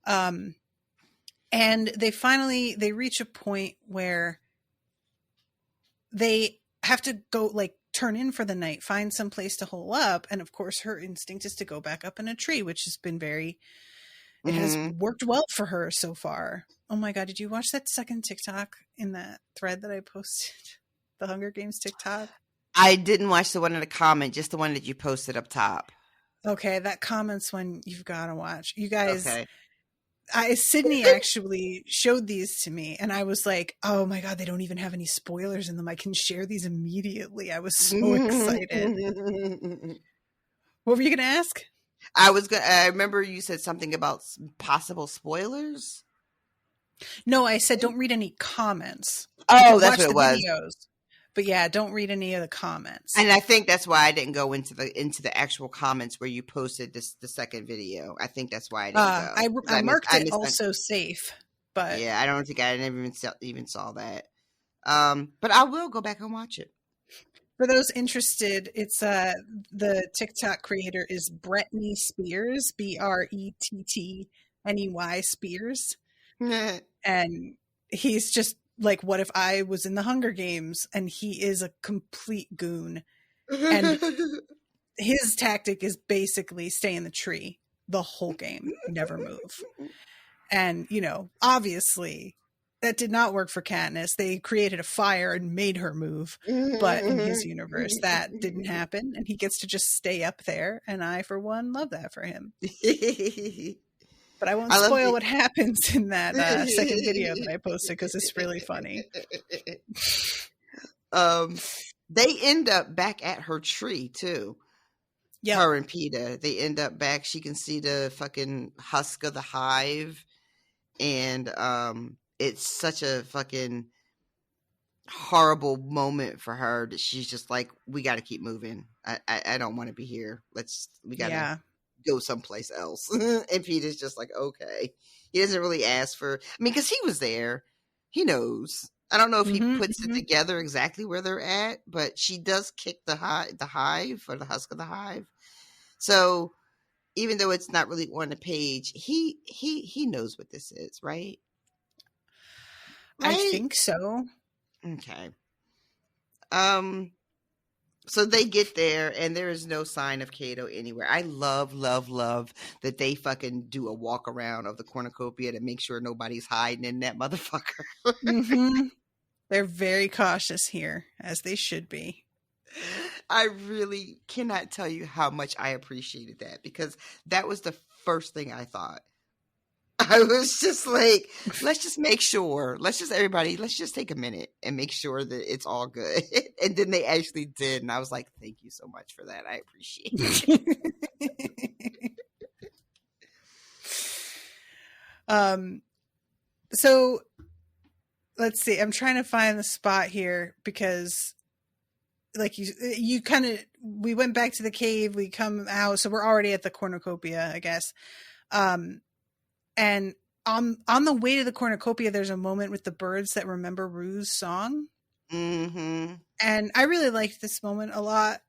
And they reach a point where they have to go, like, turn in for the night, find some place to hole up. And of course her instinct is to go back up in a tree, which has been it has worked well for her so far. Oh my God. Did you watch that second TikTok in that thread that I posted? The Hunger Games TikTok? I didn't watch the one in the comment, just the one that you posted up top. Okay. That comment's one you've got to watch. You guys, okay. Sydney actually showed these to me and I was like, oh my God, they don't even have any spoilers in them. I can share these immediately. I was so excited. What were you going to ask? I remember you said something about possible spoilers. No, I said don't read any comments. Oh, that's what it was. Videos. But yeah, don't read any of the comments. And I think that's why I didn't go into the actual comments where you posted the second video. I think that's why I didn't go. I marked it also safe, but yeah, I don't think I even saw that. But I will go back and watch it. For those interested, it's the TikTok creator is Brittany Spears, Brettney Spears, and he's just like, what if I was in the Hunger Games? And he is a complete goon. And his tactic is basically stay in the tree the whole game, never move. And, you know, obviously that did not work for Katniss. They created a fire and made her move. But in his universe, that didn't happen. And he gets to just stay up there. And I, for one, love that for him. But I won't spoil what happens in that second video that I posted because it's really funny. They end up back at her tree too. Yeah, her and Peeta. They end up back. She can see the fucking husk of the hive, and it's such a fucking horrible moment for her that she's just like, "We got to keep moving. I don't want to be here. We got to." Go someplace else. And Peter's just like, okay. He doesn't really ask for, I mean, because he was there. He knows. I don't know if he puts it together exactly where they're at, but she does kick the hive or the husk of the hive. So even though it's not really on the page, he knows what this is, right? I think so. Okay. So they get there and there is no sign of Cato anywhere. I love that they fucking do a walk around of the Cornucopia to make sure nobody's hiding in that motherfucker. They're very cautious here, as they should be. I really cannot tell you how much I appreciated that, because that was the first thing I thought. I was just like, let's just make sure. Let's just take a minute and make sure that it's all good. And then they actually did. And I was like, thank you so much for that. I appreciate it. So let's see. I'm trying to find the spot here because like you kind of, we went back to the cave, we come out. So we're already at the Cornucopia, I guess. And on the way to the Cornucopia, there's a moment with the birds that remember Rue's song. Mm-hmm. And I really liked this moment a lot.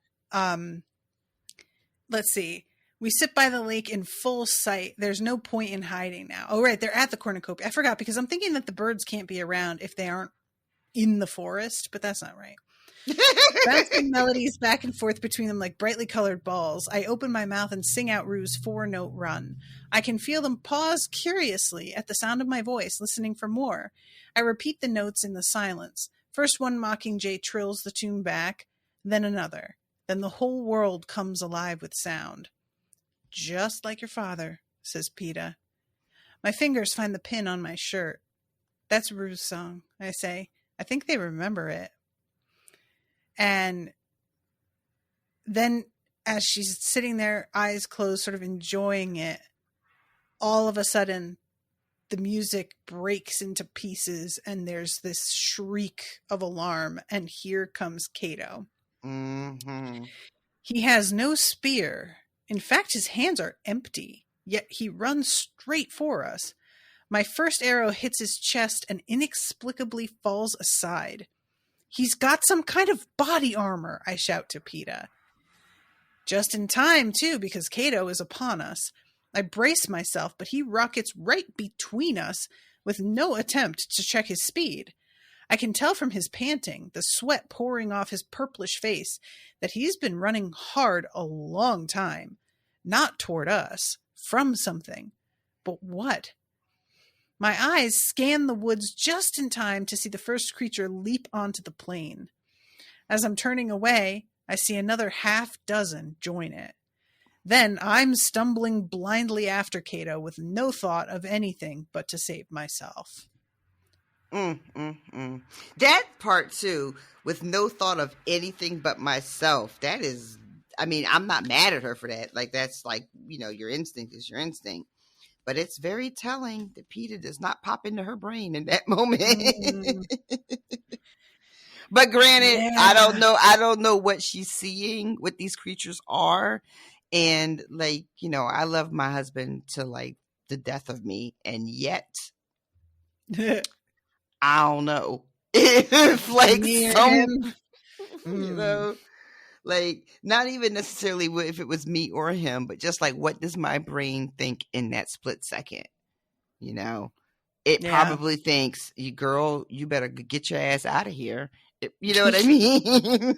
Let's see. We sit by the lake in full sight. There's no point in hiding now. Oh, right. They're at the Cornucopia. I forgot because I'm thinking that the birds can't be around if they aren't in the forest, but that's not right. Bouncing melodies back and forth between them like brightly colored balls. I open my mouth and sing out Rue's 4-note run. I can feel them pause curiously at the sound of my voice, listening for more. I repeat the notes in the silence. First one mockingjay trills the tune back, then another. Then the whole world comes alive with sound. Just like your father, says PETA. My fingers find the pin on my shirt. That's Rue's song, I say. I think they remember it. And then as she's sitting there, eyes closed, sort of enjoying it, all of a sudden the music breaks into pieces and there's this shriek of alarm. And here comes Cato. Mm-hmm. He has no spear. In fact, his hands are empty, yet he runs straight for us. My first arrow hits his chest and inexplicably falls aside. He's got some kind of body armor, I shout to PETA. Just in time, too, because Cato is upon us. I brace myself, but he rockets right between us with no attempt to check his speed. I can tell from his panting, the sweat pouring off his purplish face, that he's been running hard a long time. Not toward us, from something. But what? My eyes scan the woods just in time to see the first creature leap onto the plain. As I'm turning away, I see another half dozen join it. Then I'm stumbling blindly after Cato with no thought of anything but to save myself. That part too, with no thought of anything but myself, that is, I mean, I'm not mad at her for that. Like, that's like, you know, your instinct is your instinct. But it's very telling that PETA does not pop into her brain in that moment. But granted, yeah. I don't know what she's seeing, what these creatures are. And like, you know, I love my husband to like the death of me. And yet, I don't know. If like some, you know, like not even necessarily if it was me or him, but just like, what does my brain think in that split second? You know, it probably thinks, you girl, you better get your ass out of here. You know what I mean?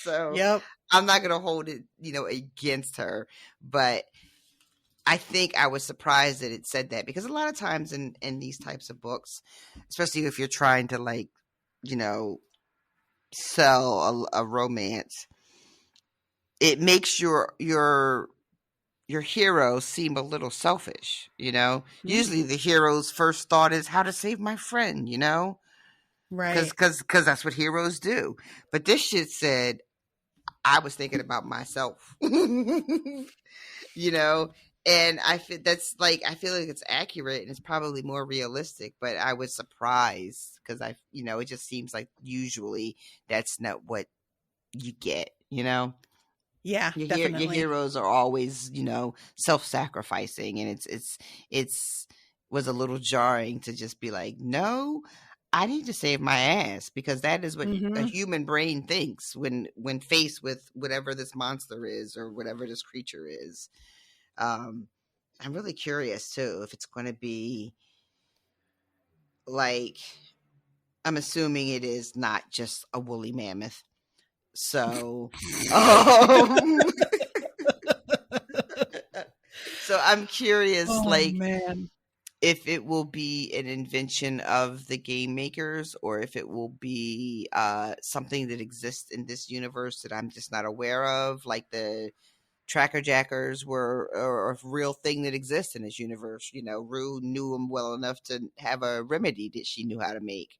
So yep. I'm not going to hold it, you know, against her, but I think I was surprised that it said that, because a lot of times in these types of books, especially if you're trying to like, you know, sell a romance, it makes your hero seem a little selfish, you know? Mm-hmm. Usually the hero's first thought is how to save my friend, you know? Right. Because that's what heroes do. But this shit said, I was thinking about myself, you know? And I feel I feel like it's accurate and it's probably more realistic, but I was surprised because you know, it just seems like usually that's not what you get, you know? Yeah, definitely. Your heroes are always, you know, self-sacrificing, and it's was a little jarring to just be like, no, I need to save my ass, because that is what a human brain thinks when faced with whatever this monster is or whatever this creature is. I'm really curious too if it's going to be like, I'm assuming it is not just a woolly mammoth. So, so I'm curious, man. if it will be an invention of the game makers or if it will be something that exists in this universe that I'm just not aware of, like the Tracker Jackers were a real thing that exists in this universe. You know, Rue knew them well enough to have a remedy that she knew how to make.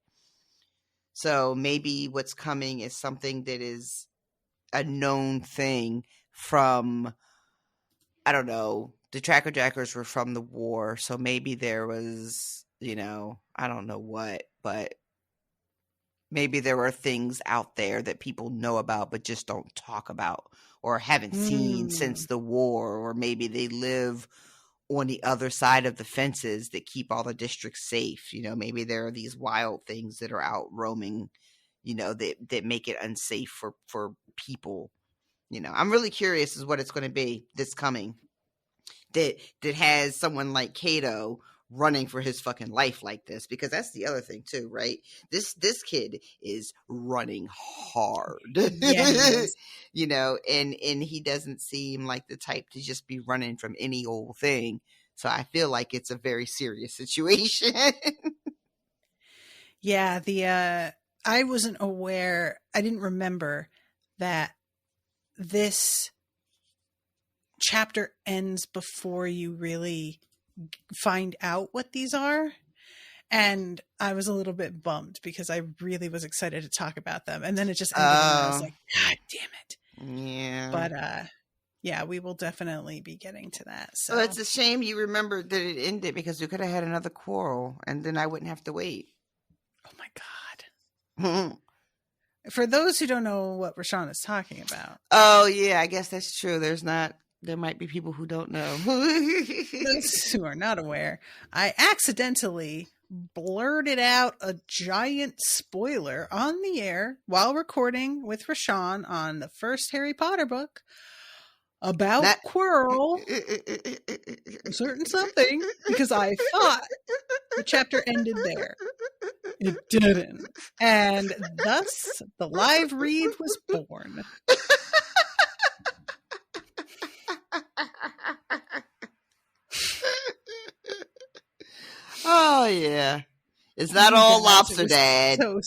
So maybe what's coming is something that is a known thing from, I don't know, the Tracker Jackers were from the war. So maybe there was, you know, I don't know what, but maybe there are things out there that people know about but just don't talk about or haven't seen since the war, or maybe they live on the other side of the fences that keep all the districts safe. You know, maybe there are these wild things that are out roaming, you know, that make it unsafe for people. You know, I'm really curious as what it's going to be this coming that has someone like Cato running for his fucking life like this, because that's the other thing too, right? This kid is running hard. Yeah, he is. You know, and he doesn't seem like the type to just be running from any old thing. So I feel like it's a very serious situation. Yeah, I wasn't aware, I didn't remember that this chapter ends before you really find out what these are. And I was a little bit bummed because I really was excited to talk about them. And then it just ended and I was like, God damn it. Yeah. But yeah, we will definitely be getting to that. So well, it's a shame you remembered that it ended, because we could have had another quarrel and then I wouldn't have to wait. Oh my God. For those who don't know what RoShawn is talking about. Oh yeah, I guess that's true. There might be people who don't know. Those who are not aware, I accidentally blurted out a giant spoiler on the air while recording with RoShawn on the first Harry Potter book about Quirrell, a certain something, because I thought the chapter ended there. It didn't. And thus, the live read was born. Oh yeah, it's not all lobster, Dad. So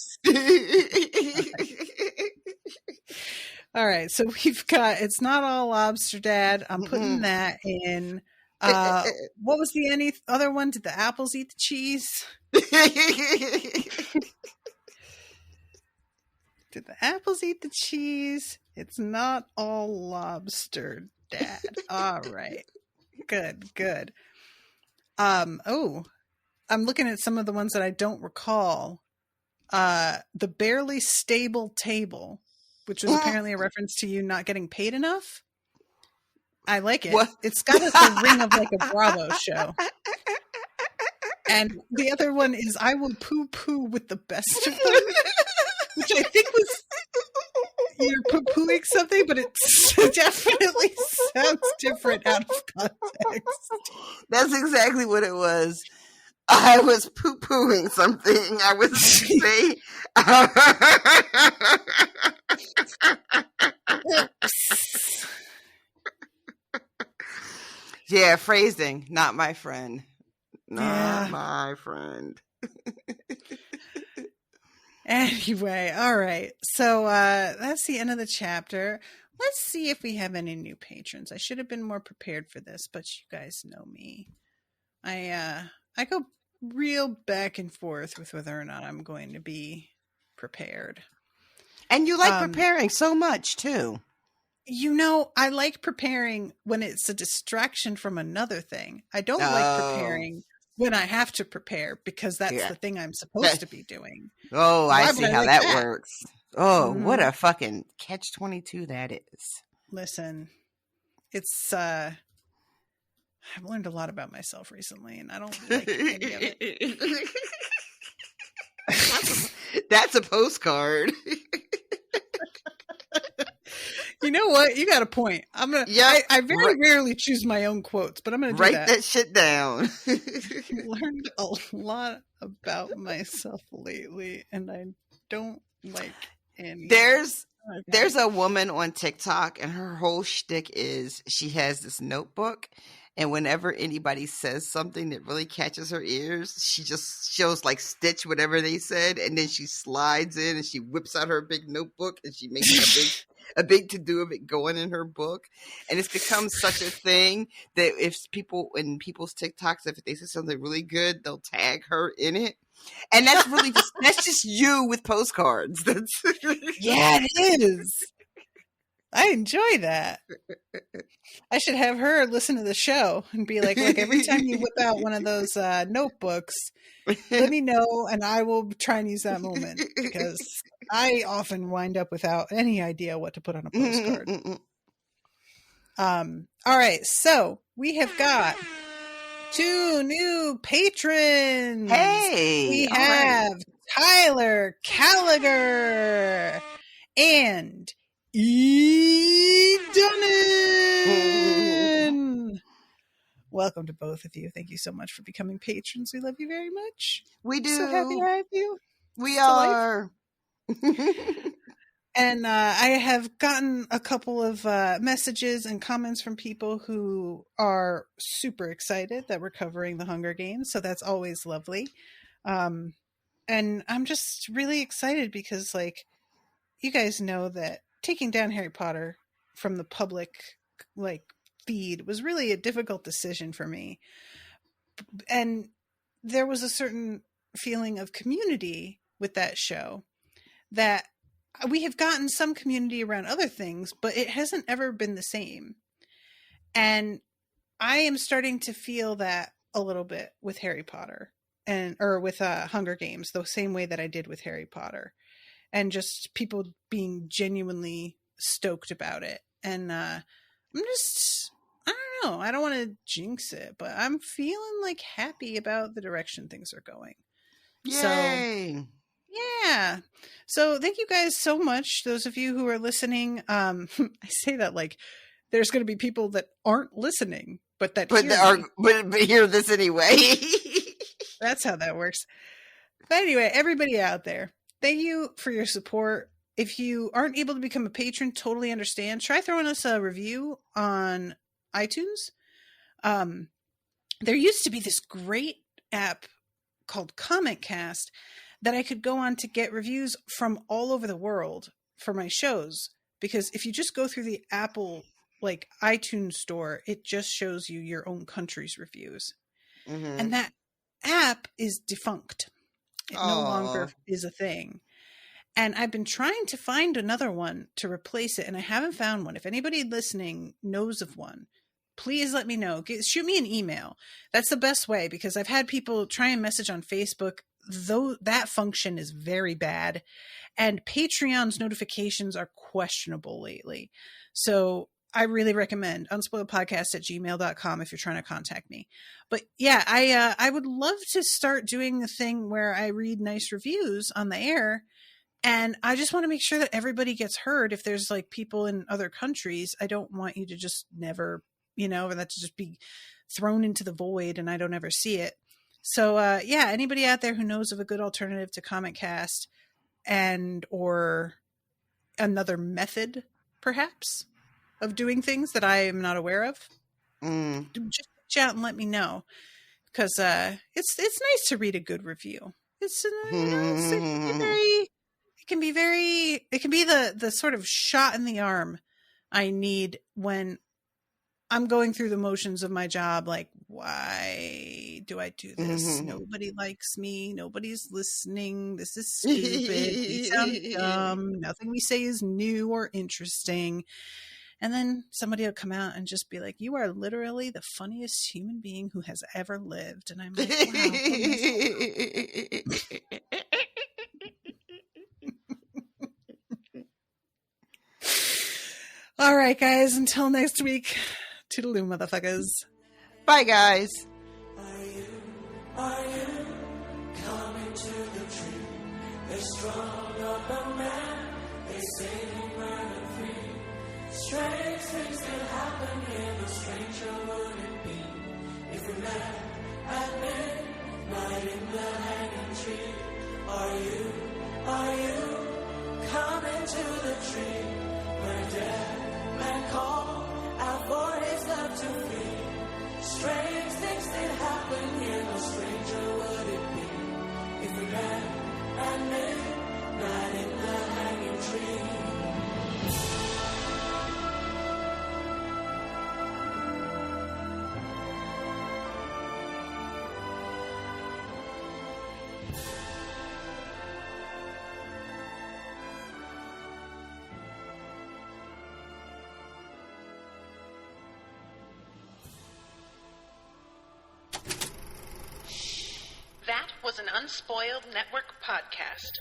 all right, so we've got It's Not All Lobster, Dad. I'm putting that in. What was the other one? Did the apples eat the cheese? Did the apples eat the cheese? It's not all lobster, Dad. All right, good. Oh. I'm looking at some of the ones that I don't recall. The Barely Stable Table, which was apparently a reference to you not getting paid enough. I like it. What? It's got the ring of like a Bravo show. And the other one is I Will Poo Poo with the Best of Them, which I think was you're poo-pooing something, but it definitely sounds different out of context. That's exactly what it was. I was poo-pooing something. I was saying. Yeah, phrasing. Not my friend. Not my friend. Anyway, all right. So that's the end of the chapter. Let's see if we have any new patrons. I should have been more prepared for this, but you guys know me. I go real back and forth with whether or not I'm going to be prepared. And you like preparing so much too. You know, I like preparing when it's a distraction from another thing. I don't like preparing when I have to prepare, because that's the thing I'm supposed to be doing. Oh, I see how that works. Oh, what a fucking catch-22 that is. Listen, it's I've learned a lot about myself recently, and I don't like any of it. That's a postcard. You know what? You got a point. I'm gonna. Yeah, I very rarely choose my own quotes, but I'm gonna write that shit down. I've learned a lot about myself lately, and I don't like any. There's a woman on TikTok, and her whole shtick is she has this notebook, And whenever anybody says something that really catches her ears, she'll like stitch whatever they said, and then she slides in and she whips out her big notebook and she makes a big to do of it going in her book. And it's become such a thing that if people in people's TikToks, if they say something really good, they'll tag her in it. And that's really that's just you with postcards. Yeah, it is. I enjoy that. I should have her listen to the show and be like, look, every time you whip out one of those notebooks, let me know and I will try and use that moment, because I often wind up without any idea what to put on a postcard. All right, so we have got 2 new patrons. Hey, we have Tyler Gallagher and E. Dunnan. Welcome to both of you. Thank you so much for becoming patrons. We love you very much. We do. So happy to have you. We are. And I have gotten a couple of messages and comments from people who are super excited that we're covering the Hunger Games. So that's always lovely. And I'm just really excited because, like, you guys know that taking down Harry Potter from the public, like, feed was really a difficult decision for me. And there was a certain feeling of community with that show that we have gotten some community around other things, but it hasn't ever been the same. And I am starting to feel that a little bit with Harry Potter or with Hunger Games, the same way that I did with Harry Potter, and just people being genuinely stoked about it. And I don't know, I don't want to jinx it, but I'm feeling like happy about the direction things are going. Yay! So, yeah. So thank you guys so much. Those of you who are listening, I say that like there's going to be people that aren't listening, but hear this anyway. That's how that works. But anyway, everybody out there, thank you for your support. If you aren't able to become a patron, totally understand. Try throwing us a review on iTunes. There used to be this great app called CommentCast that I could go on to get reviews from all over the world for my shows. Because if you just go through the Apple, like, iTunes store, it just shows you your own country's reviews. Mm-hmm. And that app is defunct. It no longer is a thing. And I've been trying to find another one to replace it, and I haven't found one. If anybody listening knows of one, please let me know. Shoot me an email. That's the best way, because I've had people try and message on Facebook, though that function is very bad. And Patreon's notifications are questionable lately. So I really recommend unspoiledpodcast@gmail.com if you're trying to contact me. But yeah, I would love to start doing the thing where I read nice reviews on the air. And I just want to make sure that everybody gets heard. If there's like people in other countries, I don't want you to just never, or that to just be thrown into the void and I don't ever see it. So yeah, anybody out there who knows of a good alternative to CommentCast or another method, perhaps, of doing things that I am not aware of, just reach out and let me know. Because it's nice to read a good review. It can be the sort of shot in the arm I need when I'm going through the motions of my job. Like, why do I do this? Nobody likes me. Nobody's listening. This is stupid. We sound dumb. Nothing we say is new or interesting. And then somebody will come out and just be like, you are literally the funniest human being who has ever lived. And I'm like, wow. All right, guys. Until next week. Toodaloo, motherfuckers. Bye, guys. Are you coming to the tree? They strung up a man. They say he murdered 3. Strange things that happen here, no stranger would it be if we met at midnight in the hanging tree. Are you coming to the tree where dead men call out for his love to flee? That was an Unspoiled Network podcast.